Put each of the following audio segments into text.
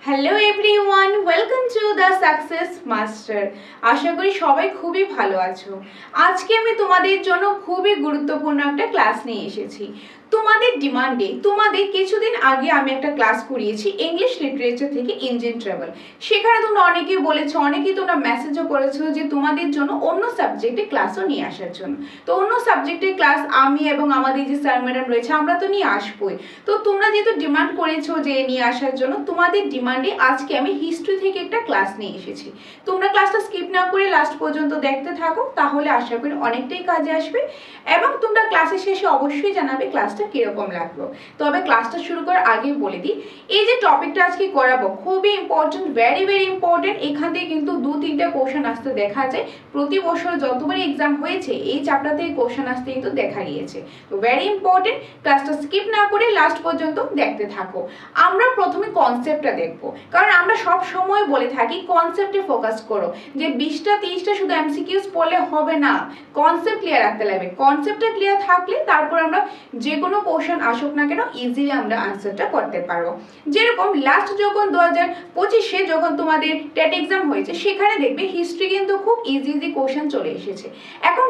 Hello everyone, welcome to the success master. আশা করি সবাই খুবই ভালো আছো। আজকে আমি তোমাদের জন্য খুবই গুরুত্বপূর্ণ একটা ক্লাস নিয়ে এসেছি। তোমাদের ডিমান্ডে তোমাদের কিছুদিন আগে আমি একটা ক্লাস করিয়েছি ইংলিশ লিটারেচার থেকে ইঞ্জিন ট্রাভেল। সেখানে তোমরা অনেকেই বলেছো, অনেকেই তোমরা মেসেজও করেছো যে তোমাদের জন্য অন্য সাবজেক্টে ক্লাসও নিয়ে আসার জন্য। তো অন্য সাবজেক্টের ক্লাস আমি এবং আমাদের যে স্যার ম্যাডাম রয়েছে আমরা তো নিয়ে আসবোই। তো তোমরা যেহেতু ডিমান্ড করেছো যে নিয়ে আসার জন্য, তোমাদের ডিমান্ডে আজকে আমি হিস্ট্রি থেকে একটা ক্লাস নিয়ে এসেছি। তোমরা ক্লাসটা স্কিপ না করে লাস্ট পর্যন্ত দেখতে থাকো, তাহলে আশা করি অনেকটাই কাজে আসবে এবং তোমরা ক্লাসের শেষে অবশ্যই জানাবে ক্লাসটা কিরকম লাগলো। তবে ক্লাসটা শুরু করার আগে বলে দিই, এই যে টপিকটা আজকে করাবো খুবই ইম্পর্টেন্ট, ভেরি ইম্পর্টেন্ট। এখান থেকে কিন্তু 2-3টা কোশ্চেন আসতে দেখা যায়। প্রতি বছর যতবার এক্সাম হয়েছে এই চ্যাপ্টার থেকে কোশ্চেন আসতে কিন্তু দেখা গিয়েছে। তো ভেরি ইম্পর্টেন্ট, ক্লাসটা স্কিপ না করে লাস্ট পর্যন্ত দেখতে থাকো। আমরা প্রথমে কনসেপ্টটা দেখবো, কারণ আমরা সব সময় বলে থাকি কনসেপ্টে ফোকাস করো, যে 20টা-30টা শুধু এমসিকিউস পড়লে হবে না, কনসেপ্ট ক্লিয়ার রাখতে লাগবে। কনসেপ্টটা ক্লিয়ার থাকলে তারপর আমরা যে কোনো কোশ্চেন আসুক না কেন ইজিলি আমরা আনসারটা করতে পারবো। যেরকম লাস্ট যখন 2025-এ যখন তোমাদের টেট এক্সাম হয়েছে, সেখানে দেখবে হিস্ট্রি কিন্তু খুব ইজি কোশ্চেন চলে এসেছে। এখন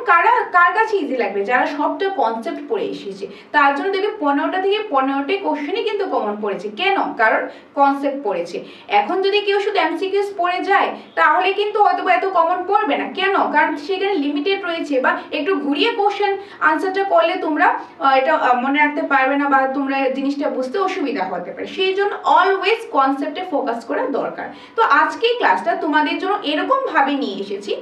কার কাছে ইজি লাগবে? যারা সবটা কনসেপ্ট পড়ে এসেছে, তার জন্য দেখবে 15টা থেকে 15টাই কোশ্চেনই কিন্তু কমন পড়েছে। কেন? কারণ কনসেপ্ট পড়েছে। এখন যদি কেউ শুধু এমসিকিউস পড়ে যায় তাহলে কিন্তু হয়তো এত কমন পড়বে না। কেন? কারণ সেখানে লিমিটেড রয়েছে, বা একটু ঘুরিয়ে কোশ্চেন আনসারটা করলে তোমরা এটা মনে রাখতে পারবে না, বা তোমরা জিনিসটা বুঝতে অসুবিধা হতে পারে। সেই জন্য অলওয়েজ কনসেপ্টে ফোকাস করা দরকার। তো আজকের ক্লাসটা তোমাদের জন্য এরকম ভাবে নিয়ে এসেছি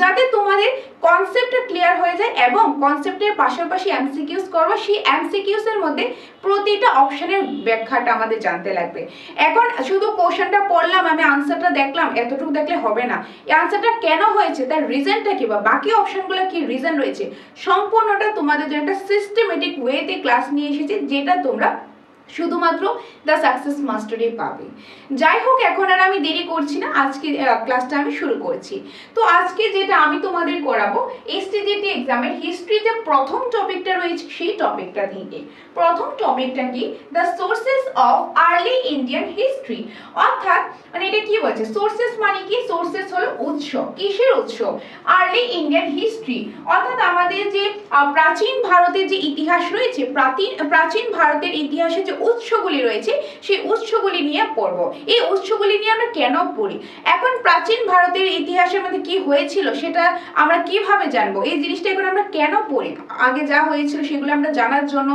যাতে তোমাদের কনসেপ্টটা ক্লিয়ার হয়ে যায় এবং কনসেপ্টের পাশাপাশি এমসিকিউস করবো। সেই এমসিকিউস এর মধ্যে প্রতিটা অপশনের ব্যাখ্যাটা আমাদের জানতে লাগবে। এখন শুধু কোশ্চেনটা পড়লাম, আমি আনসারটা দেখলাম, এতটুকু দেখলে হবে না। এই আনসারটা কেন হয়েছে, তার রিজনটা কি, বা বাকি অপশনগুলো কি রিজন রয়েছে, সম্পূর্ণটা তোমাদের জন্য একটা সিস্টেমেটিক ওয়েতে ক্লাস নিয়ে এসেছি, যেটা তোমরা শুধুমাত্র দ্য সাকসেস মাস্টারে পাবে। যাই হোক, এখন আর আমি দেরি করছি না, আজকে ক্লাসটা আমি শুরু করছি। তো আজকে যেটা আমি তোমাদের করাবো এসটিজিটি এক্সামের হিস্ট্রিতে প্রথম টপিকটা রয়েছে, সেই টপিকটা থেকে। প্রথম টপিকটা কি? The sources of early Indian history. অর্থাৎ মানে এটা কি বলছে, সোর্সেস মানে কি? সোর্সেস হলো উৎস। কিসের উৎস? Early Indian history. অর্থাৎ আমাদের যে প্রাচীন ভারতের যে ইতিহাস রয়েছে, প্রাচীন ভারতের ইতিহাসে যে উৎসগুলি রয়েছে, সেই উৎসগুলি নিয়ে পড়বো। এই উৎসগুলি নিয়ে আমরা কেন পড়ি? এখন প্রাচীন ভারতের ইতিহাসের মধ্যে কি হয়েছিল সেটা আমরা কিভাবে জানবো? এই জিনিসটা এখন আমরা কেন পড়ি? আগে যা হয়েছিল সেগুলো আমরা জানার জন্য।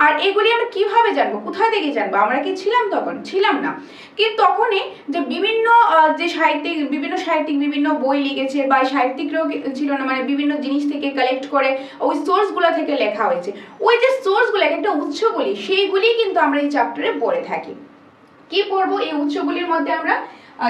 আর এগুলি আমরা কিভাবে জানবো? কোথায় থেকে জানবো? আমরা কি ছিলাম তখন? ছিলাম না। কিন্তু তখনই যে বিভিন্ন বিভিন্ন সাহিত্যিক বিভিন্ন বই লিখেছে, বা সাহিত্যিকরাও ছিল না, মানে বিভিন্ন জিনিস থেকে কালেক্ট করে ওই সোর্সগুলো থেকে লেখা হয়েছে। ওই যে সোর্সগুলো, একটা উৎসগুলি, সেইগুলি কিন্তু আমরা এই চ্যাপ্টারে পড়ে থাকি। কি পড়বো? এই উৎসগুলির মধ্যে আমরা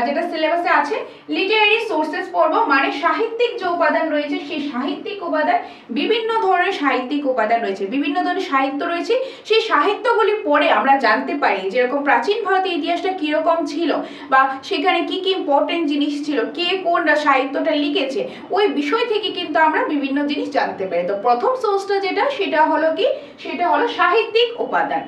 যেটা সিলেবাসে আছে লিটারারি সোর্সেস পড়বো, মানে সাহিত্যিক যে উপাদান রয়েছে, সেই সাহিত্যিক উপাদান, বিভিন্ন ধরনের সাহিত্যিক উপাদান রয়েছে, বিভিন্ন ধরনের সাহিত্য রয়েছে, সেই সাহিত্যগুলি পড়ে আমরা জানতে পারি যেরকম প্রাচীন ভারতের ইতিহাসটা কিরকম ছিল, বা সেখানে কি কি ইম্পর্টেন্ট জিনিস ছিল, কে কোন সাহিত্যটা লিখেছে, ওই বিষয় থেকে কিন্তু আমরা বিভিন্ন জিনিস জানতে পারি। তো প্রথম সোর্সটা যেটা, সেটা হলো কি? সেটা হলো সাহিত্যিক উপাদান।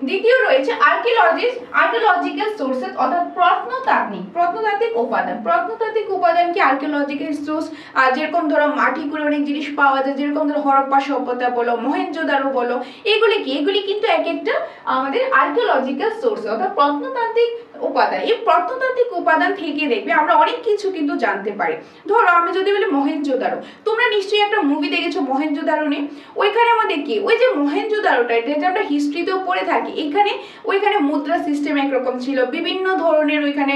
দ্বিতীয় রয়েছে আর্কিওলজিক্যাল সোর্সেস, অর্থাৎ প্রত্নতাত্ত্বিক উপাদান। প্রত্নতাত্ত্বিক উপাদান কি? আর্কিওলজিক্যাল সোর্স, যেরকম ধরো মাটি করে অনেক জিনিস পাওয়া যায়, যেরকম ধরো হরপ্পা সভ্যতা বলো, মহেঞ্জোদারো বলো, এগুলি কি? এগুলি কিন্তু এক একটা আমাদের আর্কিওলজিক্যাল সোর্স, অর্থাৎ প্রত্নতাত্ত্বিক উপাদান। এই প্রত্নতাত্ত্বিক উপাদান থেকে দেখবে আমরা অনেক কিছু কিন্তু জানতে পারি। ধরো আমি যদি বলি মহেঞ্জোদারো, তোমরা নিশ্চয়ই একটা মুভি দেখেছো মহেঞ্জোদারো নিয়ে। ওইখানে আমাদের কি, ওই যে মহেঞ্জোদারোটা, যেটা আমরা হিস্ট্রিতেও পড়ে থাকি, ওইখানে মুদ্রা সিস্টেম একরকম ছিল, বিভিন্ন ধরনের ওইখানে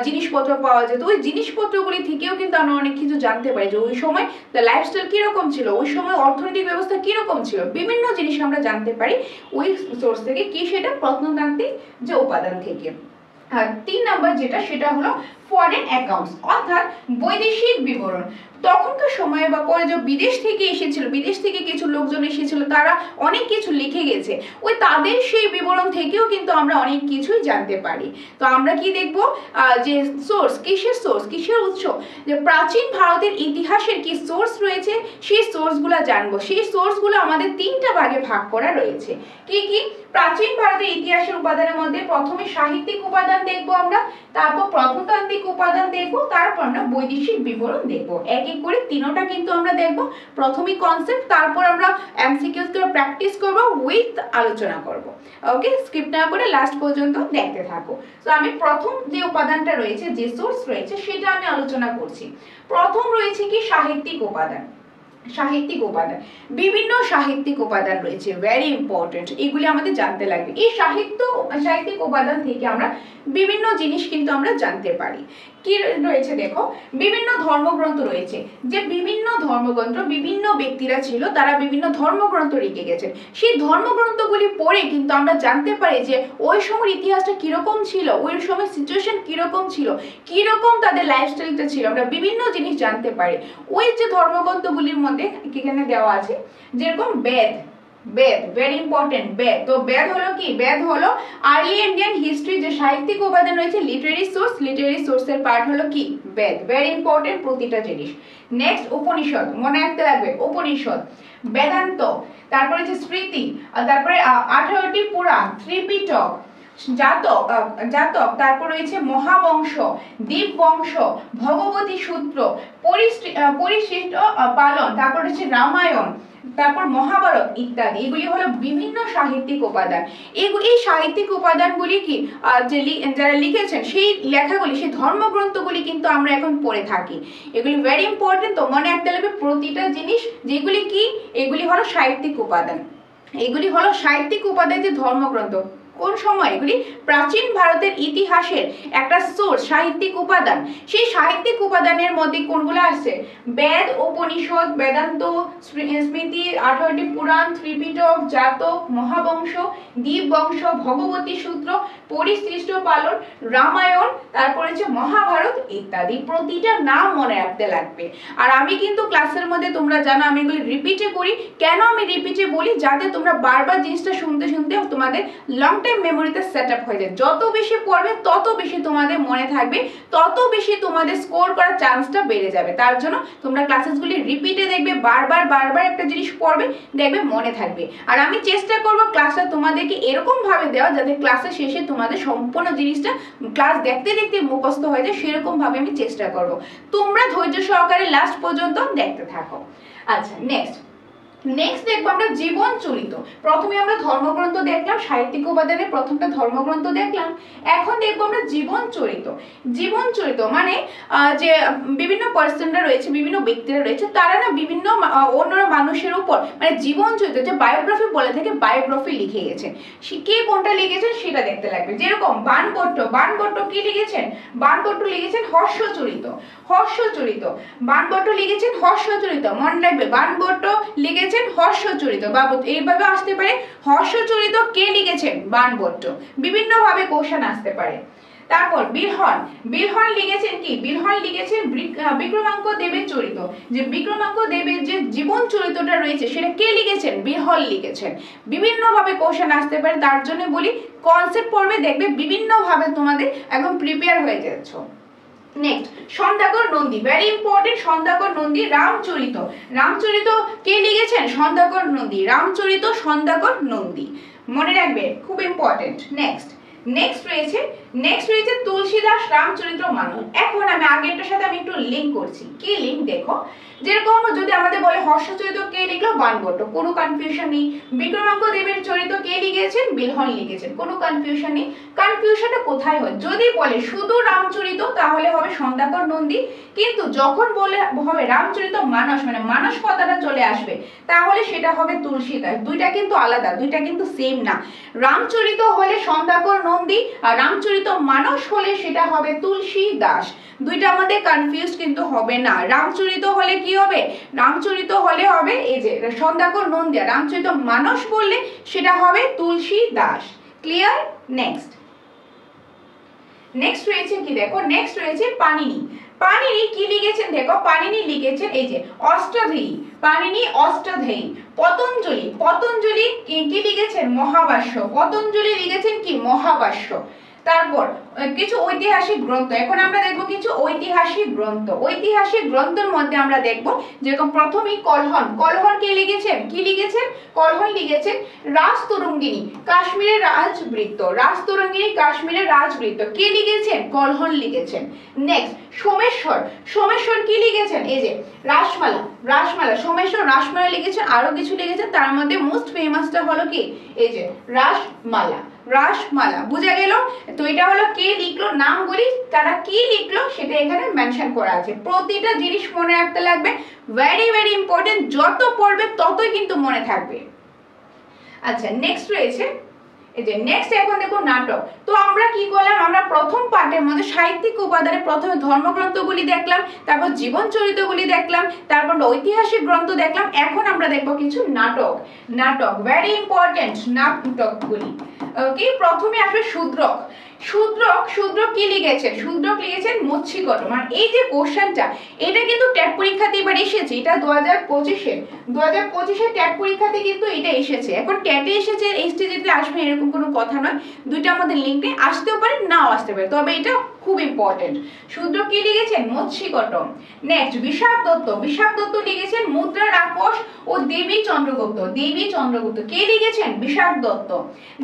জিনিসপত্র পাওয়া যেত। ওই জিনিসপত্রগুলি থেকেও কিন্তু আমরা অনেক কিছু জানতে পারি, যে ওই সময় লাইফস্টাইল কিরকম ছিল, ওই সময় অর্থনৈতিক ব্যবস্থা কিরকম ছিল, বিভিন্ন জিনিস আমরা জানতে পারি ওই সোর্স থেকে। কি? সেটা প্রত্নতাত্ত্বিক যে উপাদান থেকে। আর 3 নাম্বার যেটা, সেটা হলো ফরেন অ্যাকাউন্টস অর্থাৎ বৈদেশিক বিবরণ। তখনকার সময়ে বা পরে যে বিদেশ থেকে এসেছিল, বিদেশ থেকে কিছু লোকজন এসেছিল, তারা অনেক কিছু লিখে গেছে, ওই তাদের সেই বিবরণ থেকেও কিন্তু আমরা অনেক কিছুই জানতে পারি। তো আমরা কি দেখব, যে সোর্স, কিসের উৎস, যে প্রাচীন ভারতের ইতিহাসের কি সোর্স রয়েছে, সেই সোর্সগুলো জানবো। সেই সোর্সগুলো আমাদের 3টা ভাগে ভাগ করা রয়েছে। কি কি? প্রাচীন ভারতের ইতিহাসের উপাদানের মধ্যে প্রথমে সাহিত্যিক উপাদান দেখবো আমরা, তারপর প্রত্নতান্ত্রিক উপাদান দেখবো, তারপর আমরা বৈদেশিক বিবরণ দেখবো। এক এক করে 3টা কিন্তু আমরা দেখবো। প্রথমে কনসেপ্ট, তারপর আমরা এমসিকিউস করে প্র্যাকটিস করবো, উইথ আলোচনা করব। ওকে, স্কিপ না করে লাস্ট পর্যন্ত দেখতে থাকো। তো আমি প্রথম যে উপাদানটা রয়েছে, যে সোর্স রয়েছে, সেটা আমি আলোচনা করছি। প্রথম রয়েছে কি? সাহিত্যিক উপাদান। সাহিত্যিক উপাদান, বিভিন্ন সাহিত্যিক উপাদান রয়েছে, ভেরি ইম্পর্টেন্ট, এগুলি আমাদের জানতে লাগবে। এই সাহিত্যিক উপাদান থেকে আমরা বিভিন্ন জিনিস কিন্তু আমরা জানতে পারি। কি রয়েছে দেখো, বিভিন্ন ধর্মগ্রন্থ রয়েছে, যে বিভিন্ন ধর্মগ্রন্থ, বিভিন্ন ব্যক্তিরা ছিল, তারা বিভিন্ন ধর্মগ্রন্থ লিখে গেছেন। সেই ধর্মগ্রন্থগুলি পড়ে কিন্তু আমরা জানতে পারি যে ওই সময়ের ইতিহাসটা কিরকম ছিল, ওই সময় সিচুয়েশন কিরকম ছিল, কিরকম তাদের লাইফস্টাইলটা ছিল, আমরা বিভিন্ন জিনিস জানতে পারি। ওই যে ধর্মগ্রন্থগুলির মধ্যে এখানে দেওয়া আছে, যেরকম বেদ, ভেরি ইম্পর্টেন্ট, বেদ। তো বেদ হলো কি? বেদ হলো আর্লি ইন্ডিয়ান হিস্ট্রি, যে সাহিত্যিক উপাদান রয়েছে, লিটারেরি সোর্সের পার্ট হলো কি? বেদ। ভেরি ইম্পর্টেন্ট প্রতিটা জিনিস। নেক্সট উপনিষদ, মনে রাখতে লাগবে, উপনিষদ, বেদান্ত, তারপরে যে স্মৃতি, তারপরে 18টি পুরাণ, ত্রিপিটক, জাতক, তারপর রয়েছে মহাবংশ, দীপবংশ, ভগবতী সূত্র, পরিশিষ্ট পালন, তারপর হচ্ছে রামায়ণ, তারপর মহাভারত ইত্যাদি। এগুলি হলো বিভিন্ন সাহিত্যিক উপাদান। এই সাহিত্যিক উপাদানগুলি কি, যারা লিখেছেন সেই লেখাগুলি, সেই ধর্মগ্রন্থগুলি কিন্তু আমরা এখন পড়ে থাকি। এগুলি ভেরি ইম্পর্টেন্ট, তো মনে রাখতে হবে প্রতিটা জিনিস। যেগুলি কি? এগুলি হলো সাহিত্যিক উপাদান। এগুলি হলো সাহিত্যিক উপাদান, যে ধর্মগ্রন্থ। কোন সময়? এগুলি প্রাচীন ভারতের ইতিহাসের একটা সোর্স, সাহিত্যিক উপাদান। সেই সাহিত্যিক উপাদানের মধ্যে কোনগুলো আছে? বেদ, উপনিষদ, বেদান্ত, স্মৃতি, 18টি পুরাণ, ত্রিপিটক, জাতক, মহাবংশ, দীপবংশ, ভগবতী সূত্র, পরিশিষ্ট পালন, রামায়ণ, তারপর হচ্ছে মহাভারত ইত্যাদি। প্রতিটা নাম মনে রাখতে লাগবে। আর আমি কিন্তু ক্লাসের মধ্যে, তোমরা জানো, আমি এগুলি রিপিটে করি। কেন আমি রিপিটে বলি? যাতে তোমরা বারবার জিনিসটা শুনতে শুনতে তোমাদের লং টাইম মেমোরিতে সেট আপ হয়ে যায়। যত বেশি পড়বে তত বেশি তোমাদের মনে থাকবে, তত বেশি তোমাদের স্কোর করার চান্সটা বেড়ে যাবে। তার জন্য তোমরা ক্লাসেসগুলি রিপিটে দেখবে, বারবার একটা জিনিস পড়বে, দেখবে মনে থাকবে। আর আমি চেষ্টা করব ক্লাসটা তোমাদেরকে এরকম ভাবে দেওয়া, যাতে ক্লাসের শেষে তোমাদের সম্পূর্ণ জিনিসটা ক্লাস দেখতে দেখতে মুখস্থ হয়ে যায়, সেরকম ভাবে আমি চেষ্টা করব। তোমরা ধৈর্য সহকারে লাস্ট পর্যন্ত দেখতে থাকো। আচ্ছা, নেক্সট দেখবো আমরা জীবন চরিত। প্রথমে আমরা ধর্মগ্রন্থ দেখলাম, সাহিত্যিক উপাদানে প্রথমটা ধর্মগ্রন্থ দেখলাম। এখন দেখবো আমরা জীবন চরিত। জীবন চরিত মানে যে বিভিন্ন পার্সনরা রয়েছে, বিভিন্ন ব্যক্তিরা রয়েছে, তারা না বিভিন্ন অন্য মানুষের উপর মানে জীবন চরিত, যে বায়োগ্রাফি বলে থাকে, বায়োগ্রাফি লিখে গেছেন। কে কোনটা লিখেছেন সেটা দেখতে লাগবে। যেরকম বাণভট্ট কি লিখেছেন? বাণভট্ট লিখেছেন হর্ষচরিত। বাণভট্ট লিখেছেন হর্ষচরিত, মনে রাখবে। বাণভট্ট লিখেছেন হর্ষচরিত। বাবু এইভাবে আসতে পারে, হর্ষচরিত কে লিখেছেন? বাণভট্ট। বিভিন্ন ভাবে কোশ্চেন আসতে পারে। তারপর বিলহন লিখেছেন কি? বিলহন লিখেছেন বিক্রমাঙ্ক দেবের চরিত। যে বিক্রমাঙ্ক দেবের যে জীবন চরিত্রটা রয়েছে, সেটা কে লিখেছেন? বিলহন লিখেছেন। বিভিন্ন ভাবে কোশ্চেন আসতে পারে, তার জন্য বলি কনসেপ্ট পড়বে, দেখবে বিভিন্ন ভাবে তোমাদের একদম প্রিপেয়ার হয়ে যাচ্ছ। Next Sandhyakar Nandi, very important. Sandhyakar Nandi, Ramcharit কে লিখেছেন? সন্ধ্যাকর নন্দী। রামচরিত, সন্ধ্যাকর নন্দী, মনে রাখবে, খুব ইম্পর্টেন্ট। নেক্সট রয়েছে তুলসীদাস রামচরিত্র মানস। এখন আমি আগেরটার সাথে আমি একটু লিংক করছি। কি লিংক দেখো, যেরকম যদি আমাদের বলে হর্ষচরিত কে লিখলো? বাণভট্ট, কোনো কনফিউশন নেই। বিক্রমাঙ্ক দেবের চরিত্র কে লিখেছেন? বিলহন লিখেছেন, কোনো কনফিউশন নেই। কনফিউশনটা কোথায় হয়? যদি বলে শুধু রামচরিত, তাহলে হবে সন্ধ্যাকর নন্দী। কিন্তু যখন বলে হবে রামচরিত মানস, মানে মানস কথাটা চলে আসবে, তাহলে সেটা হবে তুলসীদাস। দুইটা কিন্তু আলাদা, দুইটা কিন্তু সেম না। রামচরিত হলে সন্ধ্যাকর নন্দী, আর রামচরিত মানস হলে সেটা হবে তুলসীদাস। দুইটা আমাদের কনফিউজ কিন্তু হবে না। রামচরিত হলে কি হবে? রামচরিত হলে হবে এই যে সন্ধ্যাকর নন্দী, আর রামচরিত মানস বললে সেটা হবে তুলসীদাস। ক্লিয়ার? নেক্সট রয়েছে কি দেখো, নেক্সট রয়েছে পাণিনি। পাণিনি কি লিখেছেন দেখো, পাণিনি লিখেছেন এই যে অষ্টাধ্যায়ী, পাণিনি অষ্টাধ্যায়ী। পতঞ্জলি, পতঞ্জলি কি লিখেছেন, মহাভাষ্য, পতঞ্জলি লিখেছেন কি মহাভাষ্য। তারপর কিছু ঐতিহাসিক গ্রন্থ, এখন আমরা দেখব কিছু ঐতিহাসিক গ্রন্থ। ঐতিহাসিক গ্রন্থের মধ্যে আমরা দেখব যেরকম প্রথমেই কলহন, কলহন কে লিখেছেন, কি লিখেছেন, কলহন লিখেছেন রাজতরঙ্গিনী কাশ্মীরের রাজবৃত্ত, রাজতরঙ্গিনী কাশ্মীরের রাজবৃত্ত কে লিখেছেন, কলহন লিখেছেন। নেক্সট সোমেশ্বর, সোমেশ্বর কি লিখেছেন, এই যে রাসমালা, রাসমালা, সোমেশ্বর রাসমালা লিখেছেন। আরো কিছু লিখেছেন, তার মধ্যে মোস্ট ফেমাসটা হলো কি এই যে রাসমালা, রাসমালা, বুঝা গেল। তো এটা হলো কে লিখলো, নামগুলি তারা কি লিখলো সেটা এখানে মেনশন করা আছে। প্রতিটা জিনিস মনে রাখতে লাগবে, ভেরি ভেরি ইম্পর্টেন্ট, যত পড়বে ততই কিন্তু মনে থাকবে। আচ্ছা নেক্সট রয়েছে এই যে নেক্সট, এখন দেখো নাটক। তো আমরা কি করলাম, আমরা প্রথম পার্টের মধ্যে সাহিত্যিক উপাদানে প্রথমে ধর্মগ্রন্থগুলি দেখলাম, তারপর জীবন চরিত্রগুলি দেখলাম, তারপর ঐতিহাসিক গ্রন্থ দেখলাম। এখন আমরা দেখবো কিছু নাটক, নাটক ভেরি ইম্পর্টেন্ট নাটকগুলি। ওকে, প্রথমে আসবে শূদ্রক। শূদ্রক, শূদ্রক কি লিখেছেন, শূদ্রক লিখেছেন মৎস্যকটম। আর এই যে কোশ্চেনটা, এটা কিন্তু ট্যাট পরীক্ষাতে এবার এসেছে, এটা 2025-এর ট্যাট পরীক্ষাতে কিন্তু এটা এসেছে। এখন ট্যাটে এসেছে, এইচটিজিতে আসবে এরকম কোনো কথা নয়, দুইটা আমাদের লিঙ্কে আসতেও পারে নাও আসতে পারে, তবে এটা খুব ইম্পর্টেন্ট। শূদ্রক কি লিখেছেন মৎস্যকটম। নেক্সট বিশাখ দত্ত, বিশাখ দত্ত লিখেছেন মুদ্রার আপোষ ও দেবী চন্দ্রগুপ্ত, দেবী চন্দ্রগুপ্ত কে লিখেছেন, Vishakh Datta.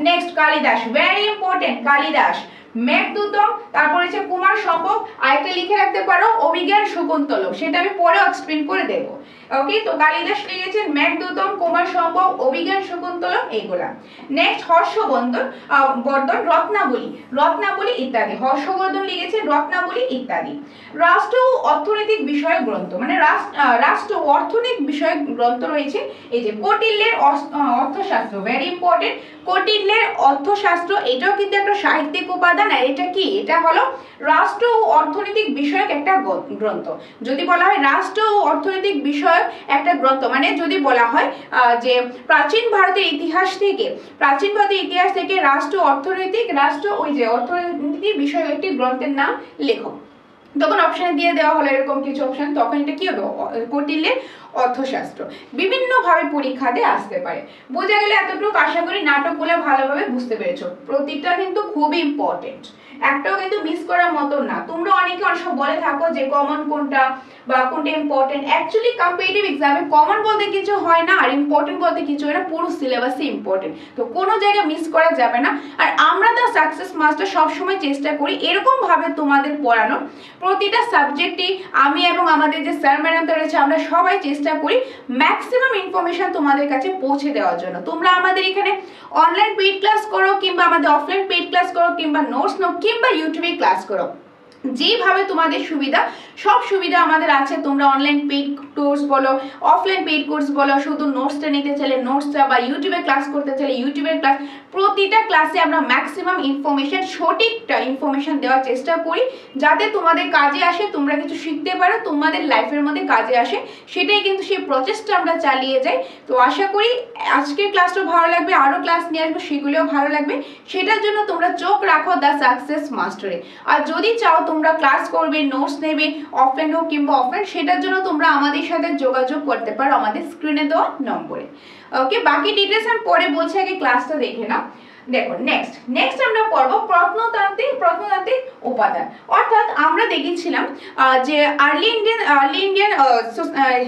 Next Kalidas, very important, Kalidas. Meghadutam, তারপর হচ্ছে কুমার সম্ভব, আরেকটা লিখে রাখতে পারো অভিজ্ঞান শকুন্তলম, সেটা আমি পরে এক্সপ্লেন করে দেব। ওকে, তো কালিদাস লিখেছেন মেঘদূতম, কুমার সম্ভব, অভিজ্ঞান শকুন্তলম এইগুলা। নেক্সট হর্ষবর্ধন, বর্ধন রত্নাবলী, রত্নাবলী ইত্যাদি। হর্ষবর্ধন লিখেছেন রত্নাবলী ইত্যাদি। রাষ্ট্র ও অর্থনৈতিক বিষয়ক গ্রন্থ, মানে রাষ্ট্র ও অর্থনৈতিক বিষয়ক গ্রন্থ রয়েছে এই যে কৌটিল্যের অর্থশাস্ত্র, ভেরি ইম্পর্টেন্ট। কৌটিল্যের অর্থশাস্ত্র, এটাও কিন্তু একটা সাহিত্যিক উপাদান। আর এটা কি, এটা হলো রাষ্ট্র ও অর্থনৈতিক বিষয়ক একটা গ্রন্থ। যদি বলা হয় রাষ্ট্র ও অর্থনৈতিক বিষয়ক একটা গ্রন্থ, মানে যদি বলা হয় যে প্রাচীন ভারতের ইতিহাস থেকে, প্রাচীন ভারতের ইতিহাস থেকে রাষ্ট্র অর্থনৈতিক, রাষ্ট্র ওই যে অর্থনৈতিক বিষয়ক একটি গ্রন্থের নাম লেখো, তখন অপশনে দিয়ে দেওয়া হলো এরকম কিছু অপশন, তখন এটা কি হবে, কৌটিল্যের অর্থশাস্ত্র। বিভিন্ন ভাবে পরীক্ষাতে আসতে পারে। বোঝা গেলে এতটুকু, আশা করি নাটকগুলো ভালোভাবে বুঝতে পেরেছো। প্রতিটা কিন্তু খুবই ইম্পর্টেন্ট, একটাও কিন্তু মিস করার মতো না। তোমরা অনেকে অনেক সময় বলে থাকো যে কমন কোনটা বা কোনটা ইম্পর্টেন্ট। অ্যাকচুয়ালি কম্পিটিটিভ এক্সামে কমন বলতে কিছু হয় না, আর ইম্পর্টেন্ট বলতে কিছু হয় না, পুরো সিলেবাসে ইম্পর্টেন্ট, তো কোনো জায়গায় মিস করা যাবে না। আর আমরা দ্য সাকসেস মাস্টার সবসময় চেষ্টা করি এরকম ভাবে তোমাদের পড়ানোর, প্রতিটা সাবজেক্টই আমি এবং আমাদের যে স্যার ম্যাডাম রয়েছে আমরা সবাই চেষ্টা করি ম্যাক্সিমাম ইনফরমেশন তোমাদের কাছে পৌঁছে দেওয়ার জন্য। তোমরা আমাদের এখানে অনলাইন পেইড ক্লাস করো, কিংবা আমাদের অফলাইন পেইড ক্লাস করো, কিংবা নোটস নাও, কিংবা ইউটিউবে ক্লাস করো, যেভাবে তোমাদের সুবিধা, সব সুবিধা আমাদের আছে। তোমরা অনলাইন পেইড কোর্স বলো, অফলাইন পেইড কোর্স বলো, শুধু নোটসটা নিতে চাইলে নোটসটা, বা ইউটিউবে ক্লাস করতে চাইলে ইউটিউবের ক্লাস, প্রতিটা ক্লাসে আমরা ম্যাক্সিমাম ইনফরমেশন, সঠিকটা ইনফরমেশন দেওয়ার চেষ্টা করি, যাতে তোমাদের কাজে আসে, তোমরা কিছু শিখতে পারো, তোমাদের লাইফের মধ্যে কাজে আসে, সেটাই কিন্তু সেই প্রচেষ্টা আমরা চালিয়ে যাই। তো আশা করি আজকের ক্লাসটা ভালো লাগবে, আরও ক্লাস নিয়ে আসবো, সেগুলোও ভালো লাগবে। সেটার জন্য তোমরা চোখ রাখো দ্য সাকসেস মাস্টারে। আর যদি চাও তোমরা ক্লাস করবে, নোটস নেবে, অফলাইন হোক কিংবা অফলাইন, সেটার জন্য তোমরা আমাদের সাথে যোগাযোগ করতে পারো আমাদের স্ক্রিনে দেওয়া নম্বরে। ওকে, বাকি ডিটেলস আমি পরে বলছি, আগে ক্লাসটা দেখে নাও। দেখো নেক্সট আমরা পড়বো প্রত্নতান্ত্রিক উপাদান। অর্থাৎ আমরা দেখেছিলাম যে আর্লি ইন্ডিয়ান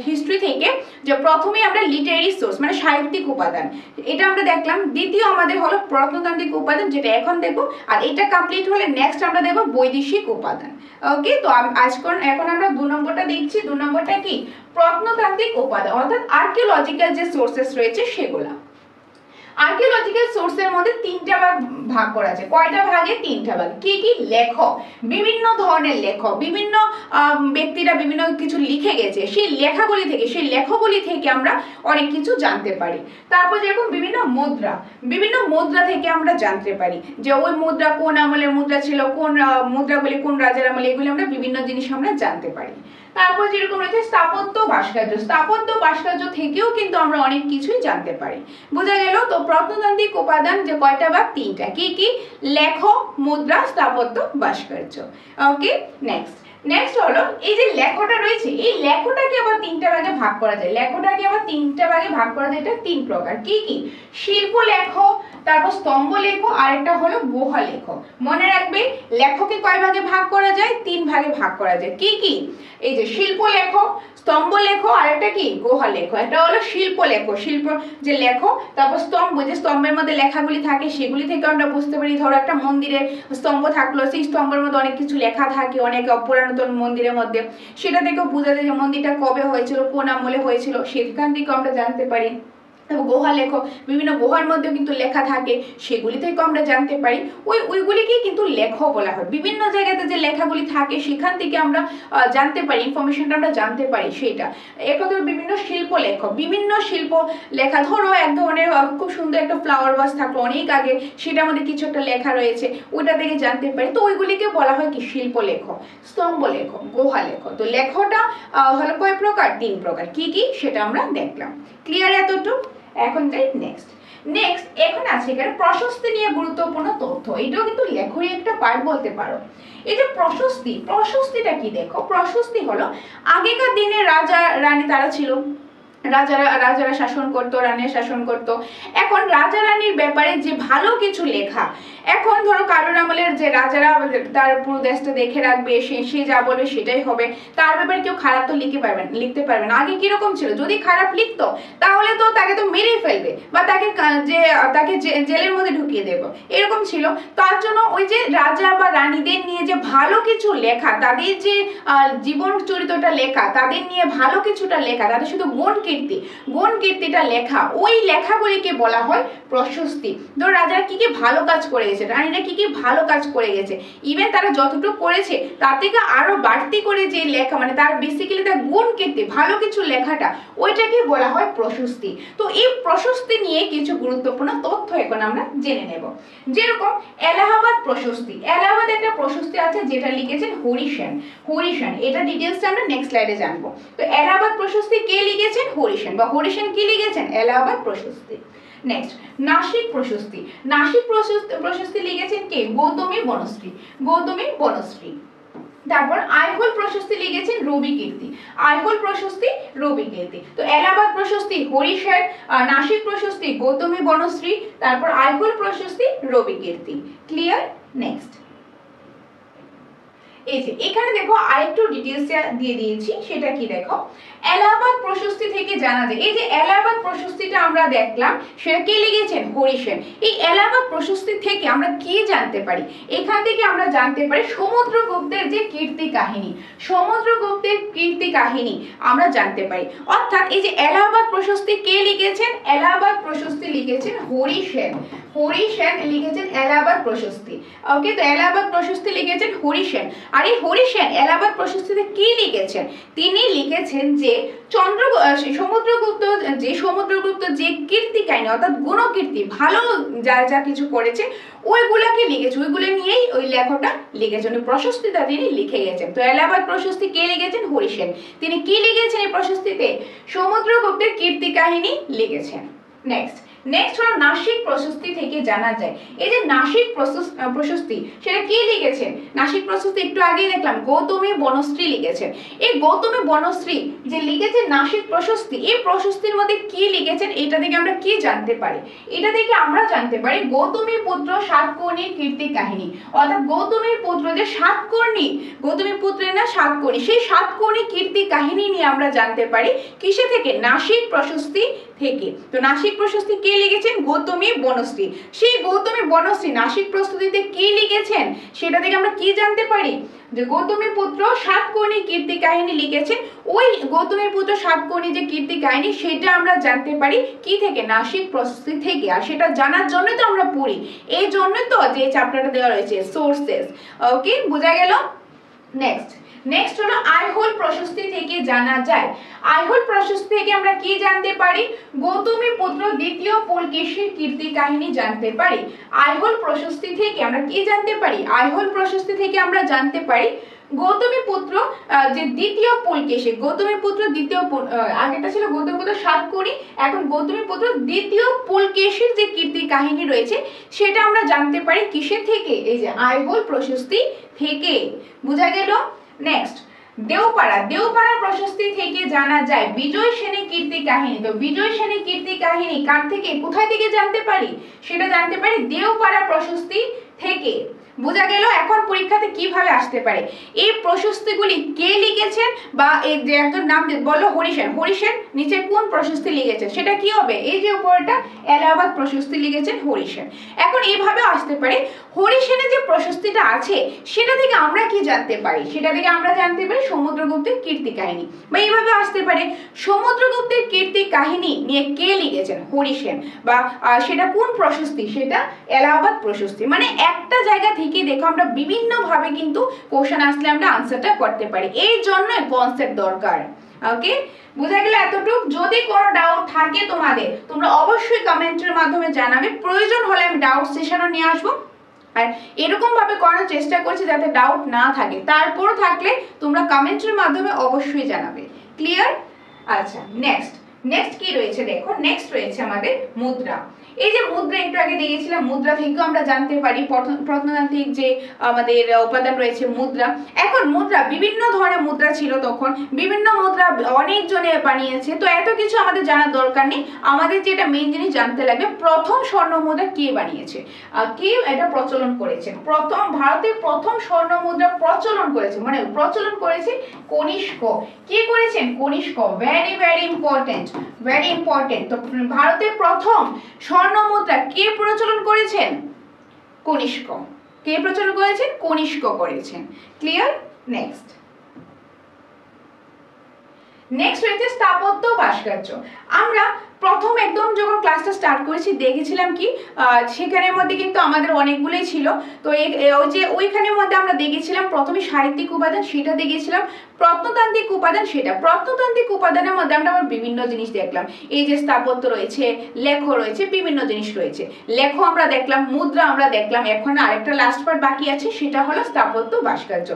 হিস্ট্রি থেকে যে প্রথমে আমরা লিটারেরি সোর্স মানে সাহিত্যিক উপাদান, এটা আমরা দেখলাম। দ্বিতীয় আমাদের হলো প্রত্নতান্ত্রিক উপাদান, যেটা এখন দেখবো। আর এটা কমপ্লিট হলে নেক্সট আমরা দেখবো বৈদেশিক উপাদান। ওকে, তো এখন আমরা 2 নম্বরটা দেখছি। 2 নম্বরটা কি, প্রত্নতান্ত্রিক উপাদান, অর্থাৎ আর্কিওলজিক্যাল যে সোর্সেস রয়েছে সেগুলা। আর্কিওলজিক্যাল সোর্সের মধ্যে 3টা ভাগ করা আছে। কয়টা ভাগে? 3টা ভাগ। কি কি? লেখক, বিভিন্ন ধরনের লেখক, বিভিন্ন ব্যক্তিরা বিভিন্ন কিছু লিখে গেছে, সেই লেখাগুলি থেকে আমরা অনেক কিছু জানতে পারি। তারপর যেরকম বিভিন্ন মুদ্রা থেকে আমরা জানতে পারি যে ওই মুদ্রা কোন আমলের মুদ্রা ছিল, কোন মুদ্রাগুলি কোন রাজার আমলে, এগুলি আমরা বিভিন্ন জিনিস আমরা জানতে পারি। তারপর যেরকম রয়েছে স্থাপত্য ভাস্কর্য, স্থাপত্য ভাস্কর্য থেকেও কিন্তু আমরা অনেক কিছুই জানতে পারি। বোঝা গেল? তো প্রত্নতান্ত্রিক উপাদান যে কয়টা বা 3টা, কি কি? লেখ, মুদ্রা, স্থাপত্য, ভাস্কর্য। ওকে, নেক্সট হলো এই যে লেখটা রয়েছে, এই লেখটাকে আবার 3টা ভাগে ভাগ করা যায়। লেখটাকে আবার 3টা ভাগে ভাগ করা যায়, এটা 3 প্রকার। কি কি? শিল্প লেখ, তারপর স্তম্ভ লেখ, আর একটা হলো গুহা লেখ। মনে রাখবে লেখকে কয় ভাগে ভাগ করা যায়? 3 ভাগে ভাগ করা যায়। কি কি? এই যে শিল্প লেখ, স্তম্ভ লেখ, আর একটা কি? গুহা লেখ। এটা হলো শিল্প লেখ, শিল্প যে লেখ, তারপর স্তম্ভ, যে স্তম্ভের মধ্যে লেখাগুলি থাকে সেগুলি থেকে আমরা বুঝতে পারি। ধরো একটা মন্দিরের স্তম্ভ থাকলো, সেই স্তম্ভের মধ্যে অনেক কিছু লেখা থাকে, অনেক পুরাতন মন্দিরের মধ্যে, সেটা থেকেও বোঝা যায় যে মন্দিরটা কবে হয়েছিল, কোন আমলে হয়েছিল, সেখান থেকে আমরা জানতে পারি। গুহা লেখ, বিভিন্ন গুহার মধ্যে কিন্তু লেখা থাকে, সেগুলি থেকে আমরা জানতে পারি। ওইগুলিকেই কিন্তু লেখ বলা হয়। বিভিন্ন জায়গাতে যে লেখাগুলি থাকে সেখান থেকে আমরা জানতে পারি, ইনফরমেশনটা আমরা জানতে পারি সেটা। একদম বিভিন্ন শিল্প লেখ, বিভিন্ন শিল্প লেখা। ধরো এক ধরনের খুব সুন্দর একটা ফ্লাওয়ার ভাস থাকলো অনেক আগে, সেটার মধ্যে কিছু একটা লেখা রয়েছে, ওইটা থেকে জানতে পারি। তো ওইগুলিকে বলা হয় কি? শিল্প লেখ, স্তম্ভ লেখ, গুহা লেখ। তো লেখটা হলো কয় প্রকার? 3 প্রকার। কি কি সেটা আমরা দেখলাম। ক্লিয়ার এতটুকু? এখন যাই নেক্সট এখন আছে এখানে প্রশস্তি নিয়ে গুরুত্বপূর্ণ তথ্য। এটাও কিন্তু লেখরই একটা পার্ট বলতে পারো। এই যে প্রশস্তিটা কি? দেখো, প্রশস্তি হলো আগেকার দিনে রাজা রানী তারা ছিল, রাজারা শাসন করতো, রানীরা শাসন করতো। এখন রাজা রানীর ব্যাপারে যে ভালো কিছু লেখা, এখন ধরো কারোর আমলের যে রাজারা তার পুরো দেশটা দেখে রাখবে, সে যা বলবে সেটাই হবে, তার ব্যাপারে কেউ খারাপ তো লিখতে পারবে না। আগে কিরকম ছিল? যদি খারাপ লিখতো তাহলে তো তাকে তো মেরেই ফেলবে, বা তাকে জেলের মধ্যে ঢুকিয়ে দেবো, এরকম ছিল। তার জন্য ওই যে রাজা বা রানীদের নিয়ে যে ভালো কিছু লেখা, তাদের যে জীবন চরিত্রটা লেখা, তাদের নিয়ে ভালো কিছুটা লেখা, তাদের শুধু গুণ কীর্তিটা লেখা, ওই লেখাগুলিকে বলা হয় প্রশস্তি। ধরো রাজারা কি কি ভালো কাজ করে গেছে, রানীরা কি কি ভালো কাজ করে গেছে, ইভেন তারা যতটুকু করেছে তার থেকে আরো বাড়তি করে যে লেখা, মানে তার বেসিক্যালি তার গুণ কীর্তি, ভালো কিছু লেখাটা, ওইটাকে বলা হয় প্রশস্তি। তো এই প্রশস্তি নিয়ে কিছু গুরুত্বপূর্ণ তথ্য এখন আমরা জেনে নেব। যেরকম এলাহাবাদ প্রশস্তি, এলাহাবাদ একটা প্রশস্তি আছে যেটা লিখেছেন হরিসেন। এটা ডিটেইলসটা আমরা নেক্সট স্লাইডে জানবো। তো এলাহাবাদ প্রশস্তি কে লিখেছেন? হরিসেন। বা হরিসেন কি লিখেছেন? এলাহাবাদ প্রশস্তি। নেক্সট নাসিক প্রশস্তি লিখেছেন কে? গৌতমী বনশ্রী। তারপর আইহোল প্রশস্তি লিখেছেন রবি কীর্তি। তো এলাহাবাদ প্রশস্তি হরিসেন, নাসিক প্রশস্তি গৌতমী বনশ্রী, তারপর আইহোল প্রশস্তি রবি কীর্তি। ক্লিয়ার? নেক্সট এই যে এখানে দেখো আরেকটু ডিটেইলস দিয়ে দিয়েছি, সেটা কি দেখো, এলাহাবাদ প্রশস্তি থেকে জানা যায়। এই যে এলাহাবাদ প্রশস্তিটা আমরা দেখলাম, সেটা কে লিখেছেন? হরিসেন। এই এলাহাবাদ প্রশস্তি থেকে আমরা কি জানতে পারি? এখান থেকে আমরা জানতে পারি সমুদ্রগুপ্তের যে কীর্তি কাহিনী আমরা জানতে পারি। অর্থাৎ এই যে এলাহাবাদ প্রশস্তি কে লিখেছেন? এলাহাবাদ প্রশস্তি লিখেছেন হরিসেন লিখেছেন এলাহাবাদ প্রশস্তি। ওকে, তো এলাহাবাদ প্রশস্তি লিখেছেন হরিসেন। আর এই হরিসেন এলাহাবাদ প্রশস্তিতে কি লিখেছেন? তিনি লিখেছেন যে সমুদ্রগুপ্ত যে কীর্তি কাহিনী, অর্থাৎ গুণকীর্তি, ভালো যা কিছু করেছে ওইগুলাকে লিখেছে, ওইগুলো নিয়েই ওই লেখকটা লিখেছেন, ওই প্রশস্তিটা তিনি লিখে গেছেন। তো এলাহাবাদ প্রশস্তি কে লিখেছেন? হরিসেন। তিনি কি লিখেছেন এই প্রশস্তিতে? সমুদ্রগুপ্তের কীর্তি কাহিনী লিখেছেন। নেক্সট হলো নাসিক প্রশস্তি থেকে জানা যায়। এই যে নাসিক প্রশস্তি, সেটা কি লিখেছেন? নাসিক প্রশস্তি একটু আগেই দেখলাম গৌতমী বনশ্রী লিখেছেন। এই গৌতমী বনশ্রী যে লিখেছেন নাসিক প্রশস্তি, এই প্রশস্তির মধ্যে কি লিখেছেন? এটা থেকে আমরা কি জানতে পারি? এটা থেকে আমরা জানতে পারি গৌতমী পুত্র সাতকর্ণীর কীর্তি কাহিনী। অর্থাৎ গৌতমীর পুত্র যে সাতকর্ণী, গৌতমী পুত্রের না সাতকর্ণী, সেই সাতকর্ণী কীর্তি কাহিনী নিয়ে আমরা জানতে পারি কিসে থেকে? নাসিক প্রশস্তি থেকে। তো নাসিক প্রশস্তি কে লিখেছেন? গৌতমী বনশ্রী। সেই গৌতমী বনশ্রী নাসিক প্রশস্তিতে কি লিখেছেন? সেটা থেকে আমরা কি জানতে পারি? যে গৌতমী পুত্র সাতকর্ণী কীর্তি কাহিনী লিখেছেন। ওই গৌতমী পুত্র সাতকর্ণী যে কীর্তি কাহিনী, সেটা আমরা জানতে পারি কি থেকে? নাসিক প্রশস্তি থেকে। আর সেটা জানার জন্য তো আমরা পড়ি, এই জন্য তো যে চ্যাপ্টারটা দেওয়া রয়েছে সোর্সেস। ওকে, বোঝা গেল? নেক্সট হলো আইহোল প্রশস্তি থেকে জানা যায়। আইহোল প্রশস্তি থেকে আমরা কি জানতে পারি? গৌতমী পুত্র দ্বিতীয় পুলকেশীর কীর্তি কাহিনী জানতে পারি। আইহোল প্রশস্তি থেকে আমরা কি জানতে পারি? আইহোল প্রশস্তি থেকে আমরা জানতে পারি গৌতমী পুত্র যে দ্বিতীয় পুলকেশী, গৌতমী পুত্র দ্বিতীয়, আগেটা ছিল গৌতমী পুত্র সাতকর্ণী, এখন গৌতমী পুত্র দ্বিতীয় পুলকেশীর যে কীর্তি কাহিনী রয়েছে সেটা আমরা জানতে পারি কিসের থেকে, এই যে আইহোল প্রশস্তি থেকে। বোঝা গেল? নেক্সট দেওপাড়া, দেওপাড়া প্রশস্তি থেকে জানা যায় বিজয় সেনের কীর্তি কাহিনী। তো বিজয় সেনের কীর্তি কাহিনী কার থেকে, কোথায় থেকে জানতে পারি, সেটা জানতে পারি দেওপাড়া প্রশস্তি থেকে। বোঝা গেল? এখন পরীক্ষাতে কিভাবে আসতে পারে, এই প্রশস্তিগুলি কে লিখেছেন, বা এই যে একজন নাম বলো হরিসেন, হরিসেন নিচে কোন প্রশস্তি লিখেছেন, সেটা কি হবে, এই যে উপরটা এলাহাবাদ প্রশস্তি লিখেছেন হরিসেন। এখন এইভাবে আসতে পারে হরিসেনের যে প্রশস্তিটা আছে সেটা থেকে আমরা কি জানতে পারি, সেটা থেকে আমরা জানতে পারি সমুদ্রগুপ্তের কীর্তি কাহিনী। বা এইভাবে আসতে পারে সমুদ্রগুপ্তের কীর্তি কাহিনী নিয়ে কে লিখেছেন, হরিসেন, বা সেটা কোন প্রশস্তি, সেটা এলাহাবাদ প্রশস্তি। মানে একটা জায়গা থেকে দেখো আমরা বিভিন্ন ভাবে কিন্তু কোশ্চেন আসলে আমরা আনসারটা করতে পারি, এই জন্য কনসেপ্ট দরকার। ওকে, বুঝা গেল এতটুকু? যদি কোনো ডাউট থাকে তোমাদের, তোমরা অবশ্যই কমেন্টের মাধ্যমে জানাবে, প্রয়োজন হলে আমি ডাউট সেশনও নিয়ে আসবো। আর এরকম ভাবে করার চেষ্টা করছি যাতে ডাউট না থাকে, তারপরও থাকলে তোমরা কমেন্টের মাধ্যমে অবশ্যই জানাবে। ক্লিয়ার? আচ্ছা, নেক্সট কি রয়েছে দেখো, নেক্সট রয়েছে আমাদের মুদ্রা। এই যে মুদ্রা একটু আগে দিয়েছিলাম, মুদ্রা থেকেও আমরা জানতে পারি প্রত্নতান্ত্রিক যে আমাদের উপাদান রয়েছে মুদ্রা। এখন মুদ্রা বিভিন্ন ধরনের মুদ্রা ছিল, তখন বিভিন্ন মুদ্রা অনেক জনে বানিয়েছে, তো এত কিছু আমাদের জানার দরকার নেই। আমাদের যেটা মেইন জিনিস জানতে লাগবে, প্রথম স্বর্ণ মুদ্রা কে বানিয়েছে, কে এটা প্রচলন করেছে, ভারতের প্রথম স্বর্ণ মুদ্রা প্রচলন করেছে, মানে প্রচলন করেছে কনিষ্ক। কে করেছেন? Kanishka. Very very important, very important. তো ভারতের প্রথম স্বর্ণ মুদ্রা কে প্রচলন করেছেন? কনিষ্ক। কে প্রচলন করেছেন? কনিষ্ক করেছেন। ক্লিয়ার? নেক্সট রয়েছে স্থাপত্য ভাস্কর্য। আমরা প্রথম একদম যখন ক্লাসটা স্টার্ট করেছি দেখেছিলাম কি, সেখানের মধ্যে কিন্তু আমাদের অনেকগুলোই ছিল। তো ওই যে ওইখানের মধ্যে আমরা দেখেছিলাম প্রথমে সাহিত্যিক উপাদান, সেটা দেখেছিলাম প্রত্নতান্ত্রিক উপাদান, সেটা প্রত্নতান্ত্রিক উপাদানের মধ্যে আমরা বিভিন্ন জিনিস দেখলাম। এই যে স্থাপত্য রয়েছে, লেখ রয়েছে, বিভিন্ন জিনিস রয়েছে। লেখ আমরা দেখলাম, মুদ্রা আমরা দেখলাম, এখন আরেকটা লাস্ট পার্ট বাকি আছে, সেটা হলো স্থাপত্য ভাস্কর্য।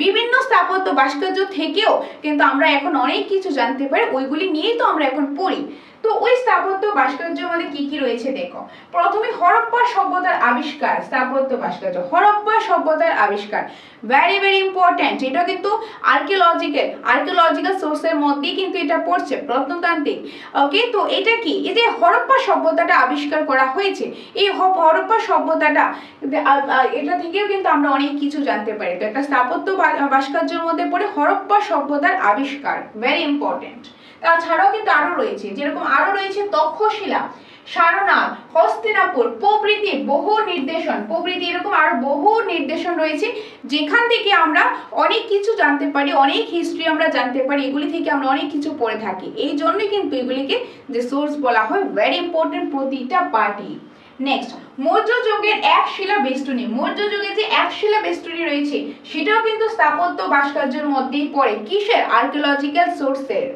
বিভিন্ন স্থাপত্য ভাস্কর্য থেকেও কিন্তু আমরা এখন অনেক কিছু জানতে পারি, ওইগুলি নিয়েই তো আমরা এখন পড়ি। তো ওই স্থাপত্য ভাস্কর্যের মধ্যে কি কি রয়েছে দেখো। প্রথমে হরপ্পা সভ্যতার আবিষ্কার, স্থাপত্য ভাস্কর্য, হরপ্পা সভ্যতার আবিষ্কার, ভেরি ভেরি ইম্পর্টেন্ট। এটা কিন্তু আর্কিওলজিক্যাল সোর্সের মধ্যেই কিন্তু এটা পড়ছে, প্রত্নতান্ত্রিক। ওকে, তো এটা কি, এই যে হরপ্পা সভ্যতাটা আবিষ্কার করা হয়েছে, এই হরপ্পা সভ্যতাটা, এটা থেকেও কিন্তু আমরা অনেক কিছু জানতে পারি। তো একটা স্থাপত্য ভাস্কর্যের মধ্যে পড়ে হরপ্পা সভ্যতার আবিষ্কার, ভেরি ইম্পর্টেন্ট। তাছাড়াও কিন্তু আরো রয়েছে, যেরকম আরো রয়েছে তক্ষশিলা, সারনাথ, হস্তিনাপুর প্রভৃতি বহু নির্দেশন, এরকম আরো বহু নির্দেশন রয়েছে, যেখান থেকে আমরা অনেক কিছু জানতে পারি, অনেক হিস্ট্রি আমরা জানতে পারি, এগুলি থেকে আমরা অনেক কিছু পড়ে থাকি। এই জন্যই কিন্তু এগুলিকে যে সোর্স বলা হয়, ভেরি ইম্পর্টেন্ট প্রতিটা পার্টি। নেক্সট, মৌর্য যুগের এক শিলা বেষ্টনী। মৌর্য যুগে যে এক শিলা বেষ্টনী রয়েছে সেটাও কিন্তু স্থাপত্য ভাস্কর্যের মধ্যেই পড়ে, কিসের? আর্কিওলজিক্যাল সোর্সের।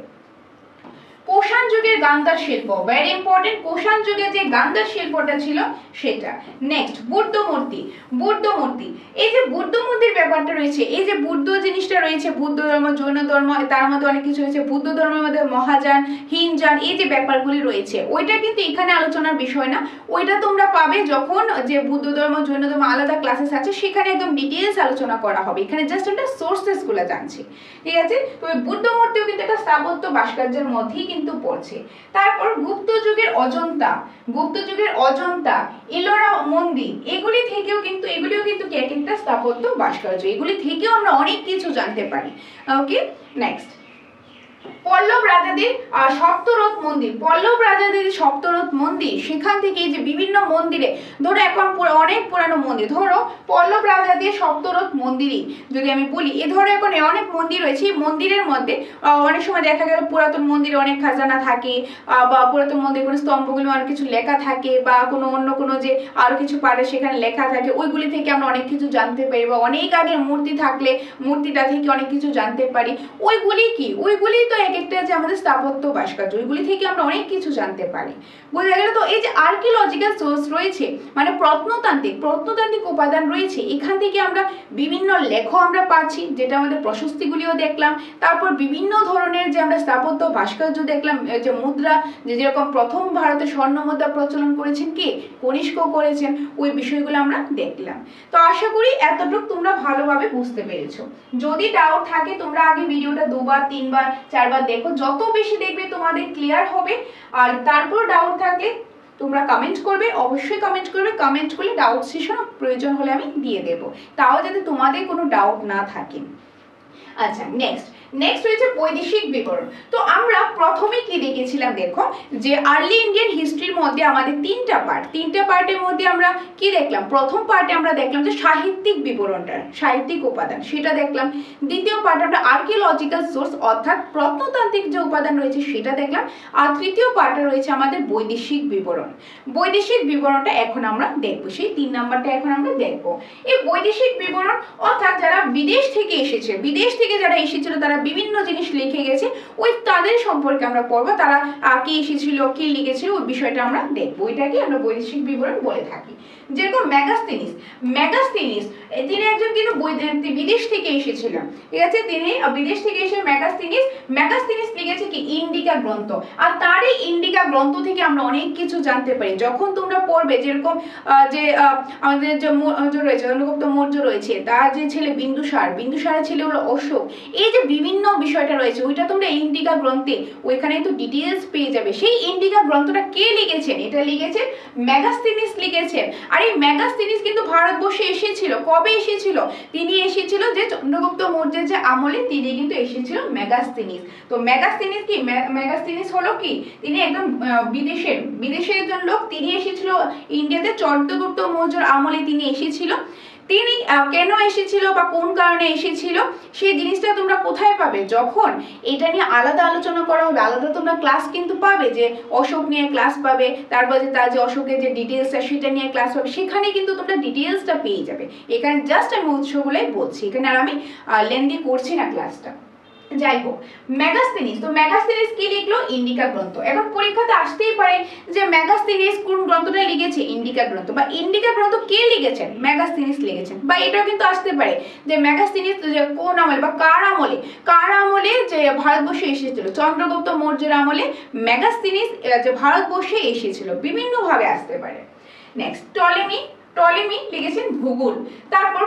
কোষাণ যুগের গান্ধার শিল্প, ভেরি ইম্পর্টেন্ট, কোষাণ যুগে যে গান্ধার শিল্পটা ছিল সেটা। নেক্সট, বুদ্ধ মূর্তি। এই যে বুদ্ধ মূর্তির ব্যাপারটা রয়েছে, এই যে বুদ্ধ জিনিসটা রয়েছে, বুদ্ধ ধর্ম, জৈন ধর্ম, তার মধ্যে অনেক কিছু রয়েছে। বুদ্ধ ধর্মের মধ্যে মহাযান, হীনযান, এই যে ব্যাপারগুলি রয়েছে, ওইটা কিন্তু এখানে আলোচনার বিষয় না, ওইটা তোমরা পাবে যখন যে বুদ্ধ ধর্ম, জৈন ধর্ম আলাদা ক্লাসেস আছে, সেখানে একদম ডিটেইলস আলোচনা করা হবে। এখানে জাস্ট একটা সোর্সেস গুলো জানছি, ঠিক আছে? তো ওই বুদ্ধ মূর্তিও কিন্তু একটা স্থাপত্য ভাস্কর্যের মধ্যেই কিন্তু পড়ছে। তারপর গুপ্ত যুগের অজন্তা, ইলোরা মন্দির, এগুলিও কিন্তু এক একটা স্থাপত্য ভাস্কর্য, এগুলি থেকেও আমরা অনেক কিছু জানতে পারি। ওকে, নেক্সট, পল্লব রাজাদের সপ্তরথ মন্দির, সেখান থেকে যে বিভিন্ন মন্দিরে, ধরো এখন অনেক পুরানো মন্দির, ধরো পল্লব রাজাদের সপ্তরথ মন্দিরই যদি আমি বলি, এ ধরো এখন অনেক মন্দির রয়েছে, এই মন্দিরের মধ্যে অনেক সময় দেখা গেল পুরাতন মন্দিরে অনেক খাজানা থাকে, বা পুরাতন মন্দির কোনো স্তম্ভগুলো অনেক কিছু লেখা থাকে, বা অন্য কোনো যে আরো কিছু পারে সেখানে লেখা থাকে, ওইগুলি থেকে আমরা অনেক কিছু জানতে পারি, বা অনেক আগের মূর্তি থাকলে মূর্তিটা থেকে অনেক কিছু জানতে পারি। ওইগুলি কি, ওইগুলি তো তো এক একটা যে আমাদের স্থাপত্য ভাস্কর্য, এগুলি থেকে আমরা অনেক কিছু জানতে পারি, বোঝা গেল। তো এই যে আর্কিওলজিক্যাল সোর্স রয়েছে, মানে প্রত্নতান্ত্রিক উপাদান রয়েছে, এখান থেকে আমরা বিভিন্ন লেখ আমরা পাচ্ছি, যেটা আমাদের প্রশস্তিগুলিও দেখলাম। তারপর বিভিন্ন ধরনের যে আমরা স্থাপত্য ভাস্কর্য দেখলাম, যে মুদ্রা, যেরকম প্রথম ভারতে স্বর্ণ মুদ্রা প্রচলন করেছেন কে, কনিষ্ক করেছেন, ওই বিষয়গুলো আমরা দেখলাম। তো আশা করি এতটুকু তোমরা ভালোভাবে বুঝতে পেরেছো। যদি ডাউট থাকে তোমরা আগে ভিডিওটা 2বার 3বার 4বার দেখো, যত বেশি দেখবে তোমাদের ক্লিয়ার হবে। আর তারপর ডাউট থাকলে তোমরা কমেন্ট করবে, অবশ্যই কমেন্ট করবে, কমেন্ট করলে ডাউট সেশন প্রয়োজন হলে আমি দিয়ে দেব, তাও যাতে তোমাদের কোনো ডাউট না থাকে। আচ্ছা, নেক্সট রয়েছে বৈদেশিক বিবরণ। তো আমরা প্রথমে কি দেখেছিলাম, দেখো যে আর্লি ইন্ডিয়ান হিস্ট্রির মধ্যে আমাদের তিনটা পার্টের মধ্যে আমরা কি দেখলাম। প্রথম পার্টে আমরা দেখলাম যে সাহিত্যিক বিবরণটা, সাহিত্যিক উপাদান, সেটা দেখলাম। দ্বিতীয় পার্টে আমরা আর্কিওলজিক্যাল সোর্স অর্থাৎ প্রত্নতান্ত্রিক যে উপাদান রয়েছে সেটা দেখলাম। আর তৃতীয় পার্টে রয়েছে আমাদের বৈদেশিক বিবরণ। বৈদেশিক বিবরণটা এখন আমরা দেখবো, সেই 3 নাম্বারটা এখন আমরা দেখবো। এই বৈদেশিক বিবরণ অর্থাৎ যারা বিদেশ থেকে এসেছে, বিদেশ থেকে যারা এসেছিল তারা বিভিন্ন জিনিস লিখে গেছে, ওই তাদের সম্পর্কে আমরা পড়বো, তারা কি এসেছিল, কি লিখেছিল, ওই বিষয়টা আমরা দেখবো। এটাকে আমরা বৈদেশিক বিবরণ বলে থাকি। যেরকম মেগাস্তিনিস তিনি একজন কিন্তু বিদেশ থেকে এসেছিলেন, ঠিক আছে। তিনি বিদেশ থেকে এসে মেগাস্তিনিস লিখেছে কি ইন্ডিকা গ্রন্থ। আর তার এই ইন্ডিকা গ্রন্থ থেকে আমরা অনেক কিছু জানতে পারি। যখন তোমরা পড়বে, যেরকম যে আমাদের যে মৌর্য রয়েছে, চন্দ্রগুপ্ত মৌর্য রয়েছে, তার যে ছেলে বিন্দুসারের ছেলে হলো অশোক, এই যে বিভিন্ন বিষয়টা রয়েছে ওইটা তোমরা ইন্ডিকা গ্রন্থে ওইখানে তো ডিটেইলস পেয়ে যাবে। সেই ইন্ডিকা গ্রন্থটা কে লিখেছেন, এটা লিখেছেন মেগাস্তিনিস লিখেছেন। আর এই মেগাস্তিনিস কিন্তু ভারতবর্ষে এসেছিল, কবে এসেছিল, তিনি এসেছিল যে চন্দ্রগুপ্ত মৌর্যের যে আমলে, তিনি কিন্তু এসেছিল মেগাস্তিনিস। তো মেগাস্তিনিস হলো কি, তিনি একদম বিদেশের একজন লোক, তিনি এসেছিল ইন্ডিয়াতে চন্দ্রগুপ্ত মৌর্যের আমলে তিনি এসেছিল। তিনি কেন এসেছিল বা কোন কারণে এসেছিল সেই জিনিসটা তোমরা কোথায় পাবে, যখন এটা নিয়ে আলাদা আলোচনা করা হবে, আলাদা তোমরা ক্লাস কিন্তু পাবে, যে অশোক নিয়ে ক্লাস পাবে, তারপর যে তার যে অশোকের যে ডিটেলসটা সেটা নিয়ে ক্লাস পাবে, সেখানে কিন্তু তোমরা ডিটেলসটা পেয়ে যাবে। এখানে জাস্ট আমি উৎসগুলোই বলছি, এখানে আর আমি লেন্দি করছি না ক্লাসটা। যাই হোক, মেগাস্তিনিস কি লিখলো, ইন্ডিকা গ্রন্থ। এখন পরীক্ষাতে আসতেই পারে যে মেগাস্তিনিস কোন গ্রন্থটা লিখেছে, ইন্ডিকা গ্রন্থ, বা ইন্ডিকা গ্রন্থ কে লিখেছেন, মেগাস্তিনিস লিখেছেন। বা এটাও কিন্তু আসতে পারে যে মেগাস্তিনিস কোন আমলে বা কার আমলে যে ভারতবর্ষে এসেছিল, চন্দ্রগুপ্ত মৌর্যের আমলে মেগাস্তিনিস যে ভারতবর্ষে এসেছিল, বিভিন্ন ভাবে আসতে পারে। নেক্সট, টলেমি লিখেছেন ভূগোল। তারপর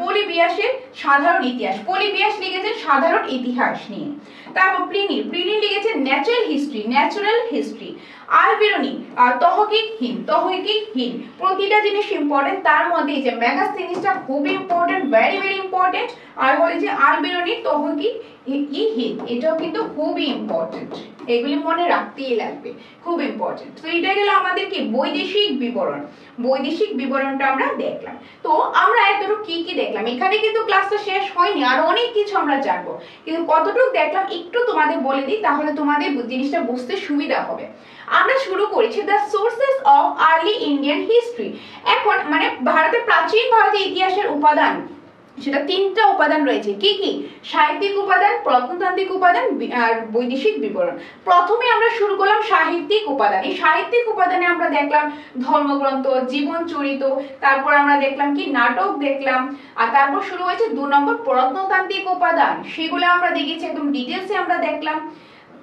পলিবিয়াসের সাধারণ ইতিহাস, পলিবিয়াস লিখেছেন সাধারণ ইতিহাস নিয়ে। তারপর প্লিনি লিখেছেন ন্যাচারাল হিস্ট্রি। আলবেরনি তহকিকহীন, প্রতিটা জিনিস ইম্পর্টেন্ট, তার মধ্যে যে মেগাস্তিনিসটা খুব ইম্পর্টেন্ট, ভেরি ইম্পর্টেন্ট। আর বলে যে আলবেরনি তহকিকহীন, এটাও কিন্তু খুবই ইম্পর্টেন্ট, এগুলি মনে রাখতেই লাগবে, খুব ইম্পর্টেন্ট। তো এটা গেল আমাদের কি বৈদেশিক বিবরণটা আমরা দেখলাম। তো আমরা এতটুকু কি দেখলাম, এখানে কিন্তু ক্লাসটা শেষ হয়নি, আর অনেক কিছু আমরা জানবো, কিন্তু কতটুকু দেখলাম একটু তোমাদের বলে দিই, তাহলে তোমাদের জিনিসটা বুঝতে সুবিধা হবে। আমরা শুরু করেছি the sources of early Indian history. এখন মানে প্রাচীন ভারতের ইতিহাসের উপাদান, সেটা 3টা উপাদান রয়েছে। কি সাহিত্যিক উপাদান, প্রত্নতান্ত্রিক উপাদান আর বৈদেশিক বিবরণ। প্রথমে আমরা শুরু করলাম সাহিত্যিক উপাদান। এই সাহিত্যিক উপাদানে আমরা দেখলাম ধর্মগ্রন্থ, জীবন চরিত, তারপর আমরা দেখলাম কি নাটক দেখলাম, আর তারপর শুরু হয়েছে 2 নম্বর প্রত্নতান্ত্রিক উপাদান, সেগুলো আমরা দেখেছি একদম ডিটেইলসে আমরা দেখলাম।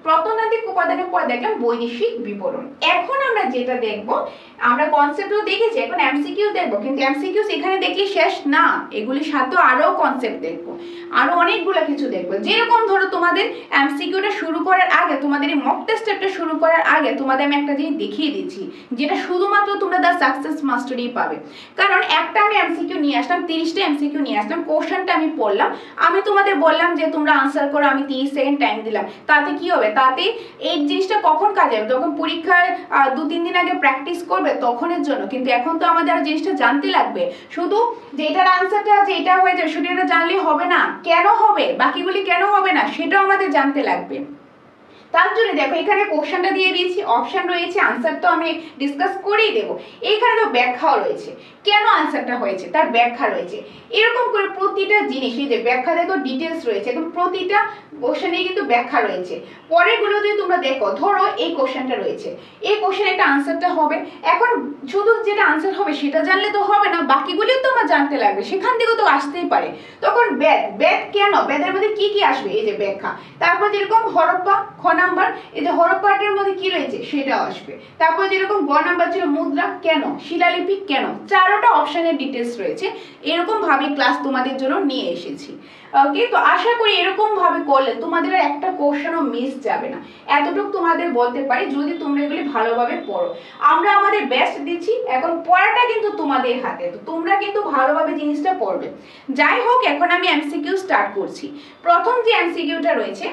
প্রত্নতান্ত্রিক উপাদানের পর দেখলাম বৈদেশিক বিবরণ। এখন আমরা যেটা দেখবো, আমরা কনসেপ্টও দেখেছি, এখন এমসিকিউ দেখবো, কিন্তু এমসিকিউ এখানে দেখলে শেষ না, এগুলির সাথে আরো কনসেপ্ট দেখবো, আরো অনেকগুলো কিছু দেখবো। যেরকম ধরো তোমাদের এমসিকিউটা শুরু করার আগে, তোমাদের এই মক টেস্টটা শুরু করার আগে তোমাদের আমি একটা জিনিস দেখিয়ে দিচ্ছি, যেটা শুধুমাত্র তোমরা দ্য সাকসেস মাস্টারই পাবে। কারণ একটা আমি এমসিকিউ নিয়ে আসলাম, 30টা এমসিকিউ নিয়ে আসলাম, কোশ্চেনটা আমি পড়লাম, আমি তোমাদের বললাম যে তোমরা আনসার করো, আমি 30 সেকেন্ড টাইম দিলাম। তাতে কি হবে, তাতে এই জিনিসটা কখন কাজে হবে, তখন পরীক্ষার 2-3 দিন আগে প্র্যাকটিস করবে তখনের জন্য। কিন্তু এখন তো আমাদের আর জিনিসটা জানতে লাগবে, শুধু যেটার আনসারটা যেটা হয়ে যাবে সেটা জানলেই হবে না, কেন হবে, বাকিগুলি কেন হবে না সেটাও আমাদের জানতে লাগবে। তার জন্য দেখো এখানে কোশ্চেনটা দিয়ে দিয়েছি, অপশন রয়েছে, আনসার তো আমি ডিসকাস করেই দেবো। এইখানে তো ব্যাখ্যাও রয়েছে, কেন আনসারটা হয়েছে তার ব্যাখ্যা রয়েছে। এরকম করে প্রতিটা জিনিস, এই যে ব্যাখ্যা দেখো ডিটেলস রয়েছে, একদম প্রতিটা কোশ্চেনে কিন্তু ব্যাখ্যা রয়েছে। পরেরগুলো যদি তোমরা দেখো, ধরো এই কোশ্চেনটা রয়েছে, এই কোশ্চেনে একটা আনসারটা হবে। এখন শুধু যেটা আনসার হবে সেটা জানলে তো হবে না, বাকিগুলিও তো আমার জানতে লাগবে, সেখান থেকেও তো আসতেই পারে। তখন ব্যাদ কেন, ব্যাদের মধ্যে কি কি আসবে, এই যে ব্যাখ্যা। তারপর যেরকম হরপ্পা, খ নাম্বার, এই যে হরপ্পাটার মধ্যে কি রয়েছে সেটাও আসবে। তারপর যেরকম গ নাম্বার ছিল মুদ্রা কেন, শিলালিপি কেন, চারোটা অপশনের ডিটেলস রয়েছে। এরকম ভাবে ক্লাস তোমাদের জন্য নিয়ে এসেছি। ওকে, তো আশা করি এরকম ভাবে করলে তোমাদের একটা কোশ্চেনও মিস যাবে না, এতটুকু তোমাদের বলতে পারি, যদি তোমরা এগুলি ভালোভাবে পড়ো। আমরা আমাদের বেস্ট দিচ্ছি, এখন পড়াটা কিন্তু তোমাদের হাতে, তো তোমরা কিন্তু ভালোভাবে জিনিসটা পড়বে। যাই হোক, এখন আমি এমসিকিউ স্টার্ট করছি। প্রথম যে এমসিকিউটা রয়েছে,